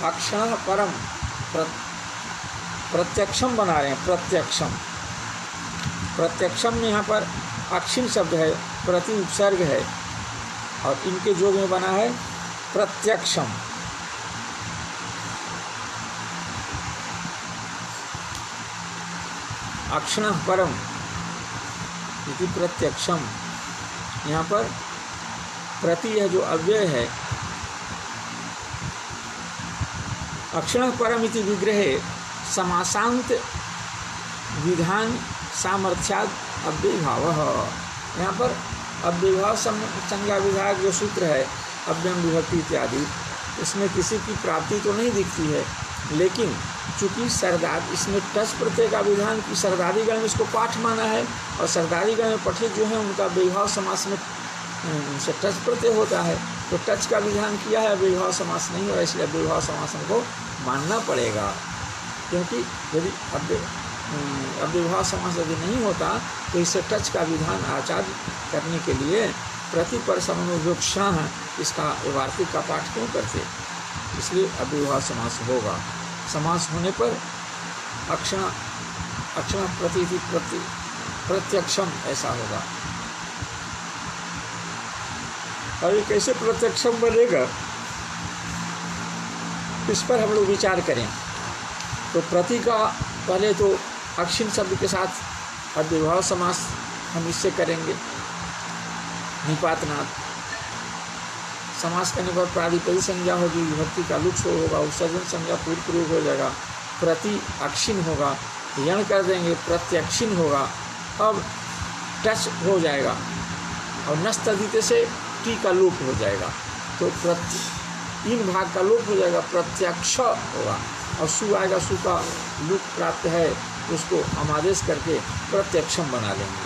अक्षण परम, प्रत्यक्षम बना रहे हैं, प्रत्यक्षम, प्रत्यक्षम में यहाँ पर अक्षिण शब्द है, प्रति उपसर्ग है, और इनके जोग में बना है प्रत्यक्षम। अक्षण परम इति प्रत्यक्षम, यहाँ पर प्रति है जो अव्यय है, अक्षण परम इति विग्रहे समासांत विधान सामर्थ्याद अव्ययभाव। यहाँ पर अव्ययभाव संज्ञा विधायक जो सूत्र है, अव्ययम विभक्ति इत्यादि, इसमें किसी की प्राप्ति तो नहीं दिखती है, लेकिन चूँकि सरदार, इसमें टच प्रत्यय का विधान की सरदारी गण में इसको पाठ माना है, और सरदारी गण में पठित जो है उनका व्यवहार समास में उनसे टच प्रत्यय होता है, तो टच का विधान किया है, व्यवहार समास नहीं हो, इसलिए व्यवहार समास हमको मानना पड़ेगा। क्योंकि यदि अव्यवहार समास यदि नहीं होता तो इससे टच का विधान आचार्य करने के लिए प्रति पर समनुभ्योक्षण, इसका वार्तिक का पाठ क्यों करते, इसलिए अव्यवहार समास होगा। समास होने पर अक्षण, अक्षण प्रति प्रत्यक्षम ऐसा होगा। और ये कैसे प्रत्यक्षम बनेगा, इस पर हम लोग विचार करें। तो प्रति का पहले तो अक्षिण शब्द के साथ अव्यवहार समास हम इससे करेंगे, निपातनाथ समास करने पर प्रादिपदी संज्ञा होगी, विभक्ति का लुक होगा, उत्सर्जन संज्ञा पूर्व प्रयोग हो जाएगा, प्रति अक्षिण होगा, यण कर देंगे, प्रत्यक्षिण होगा। अब टच हो जाएगा और नस्तदित से टी का लोप हो जाएगा, तो तीन भाग का लोप हो जाएगा, प्रत्यक्ष होगा, और सु आएगा, सु का लुक प्राप्त है, उसको हम आदेश करके प्रत्यक्षम बना लेंगे।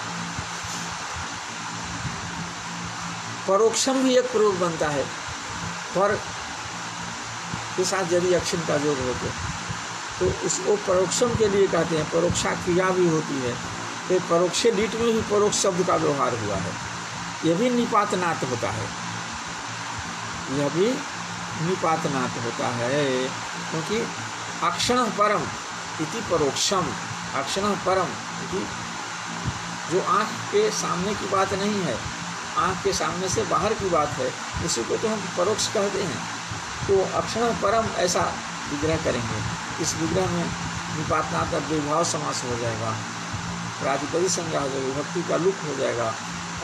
परोक्षम भी एक प्रयोग बनता है, पर के साथ यदि अक्षिण का जोग हो तो उसको परोक्षम के लिए कहते हैं, परोक्षा क्रिया भी होती है। तो परोक्षे लीट में भी परोक्ष शब्द का व्यवहार हुआ है, यह भी निपातनात् होता है, यह भी निपातनात् होता है, क्योंकि अक्षण परम इति परोक्षम, अक्षण परम इति जो आँख के सामने की बात नहीं है, आँख के सामने से बाहर की बात है, उसी को तो हम परोक्ष कहते हैं। तो अक्षण परम ऐसा विग्रह करेंगे, इस विग्रह में निपातनात् अव्ययभाव समास हो जाएगा, प्रातिपदिक संज्ञा हो जाएगी, विभक्ति का लुक हो जाएगा,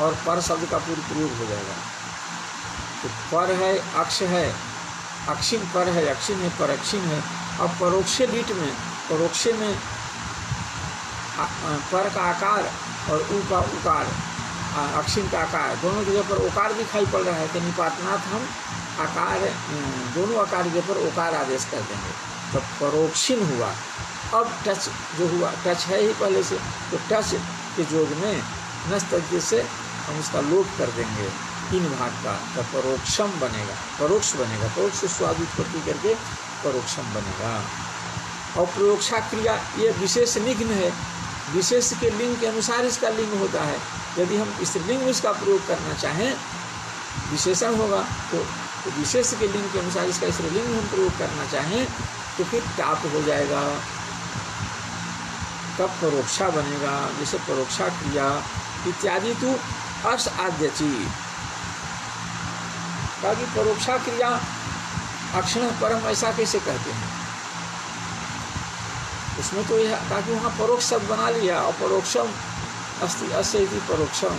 और पर शब्द का पूर्व प्रयोग हो जाएगा। तो पर है, अक्ष है, अक्षिण पर है, अक्षिण है, परक्षिण है। अब परोक्षे लीट में, परोक्षे में पर का आकार और ऊ का उकार, अक्षिण का आकार, दोनों जगह पर ओकार दिखाई पड़ रहा है। तो निपातनाथ हम आकार, दोनों आकार के पर ओकार आदेश कर देंगे, तो परोक्षिण हुआ। अब टच जो हुआ, टच है ही पहले से, तो टच के योग में नस तरीके से हम उसका लोप कर देंगे 3 भाग का, तो परोक्षम बनेगा, परोक्ष बनेगा, परोक्ष से स्वाद उत्पत्ति करके परोक्षम बनेगा। और प्रयोक्षा क्रिया ये विशेष निघ्न है, विशेष के लिंग के अनुसार इसका लिंग होता है। यदि हम स्त्रीलिंग में इसका प्रयोग करना चाहें, विशेषण होगा, तो विशेष के लिंग के अनुसार इसका स्त्रीलिंग में हम प्रयोग करना चाहें तो फिर टाप हो जाएगा, तब परोक्षा बनेगा। जैसे परोक्षा क्रिया इत्यादि तो अर्श आद्य चीज, ताकि परोक्षा क्रिया अक्षण परम ऐसा कैसे कहते हैं, उसमें तो यह ताकि वहाँ परोक्ष शब्द बना लिया, और परोक्षम अस्ति अस्य इति परोक्षम,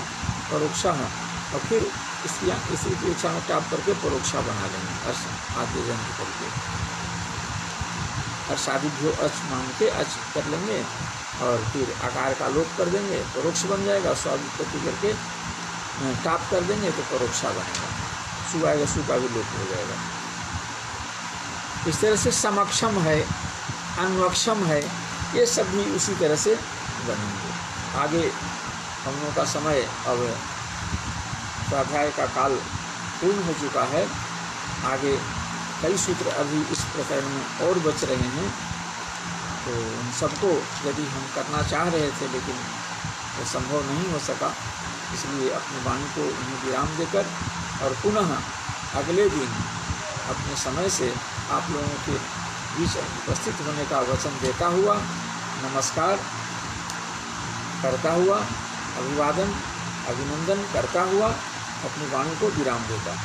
परोक्षा है, और फिर इसी परीक्षा में टाप करके परोक्षा बना लेंगे, अर्श आद्य जन्म करके, अर्शादिभ्यो अच मान के अच कर लेंगे, और फिर आकार का लोप कर देंगे, परोक्ष बन जाएगा। स्वाद उत्पत्ति करके टाप कर देंगे तो परोक्षा बनेगा, सु आएगा, सु का भी लोप हो जाएगा। इस तरह से समक्षम है, अन्वक्षम है, ये सब भी उसी तरह से बनेंगे। आगे हम लोगों का समय, अब स्वाध्याय का काल पूर्ण हो चुका है, आगे कई सूत्र अभी इस प्रकरण में और बच रहे हैं, तो उन सबको यदि हम करना चाह रहे थे लेकिन वो संभव नहीं हो सका, इसलिए अपनी वाणी को उन्हें विराम देकर और पुनः अगले दिन अपने समय से आप लोगों के बीच उपस्थित होने का वचन देता हुआ, नमस्कार करता हुआ, अभिवादन अभिनंदन करता हुआ अपनी वाणी को विराम देता।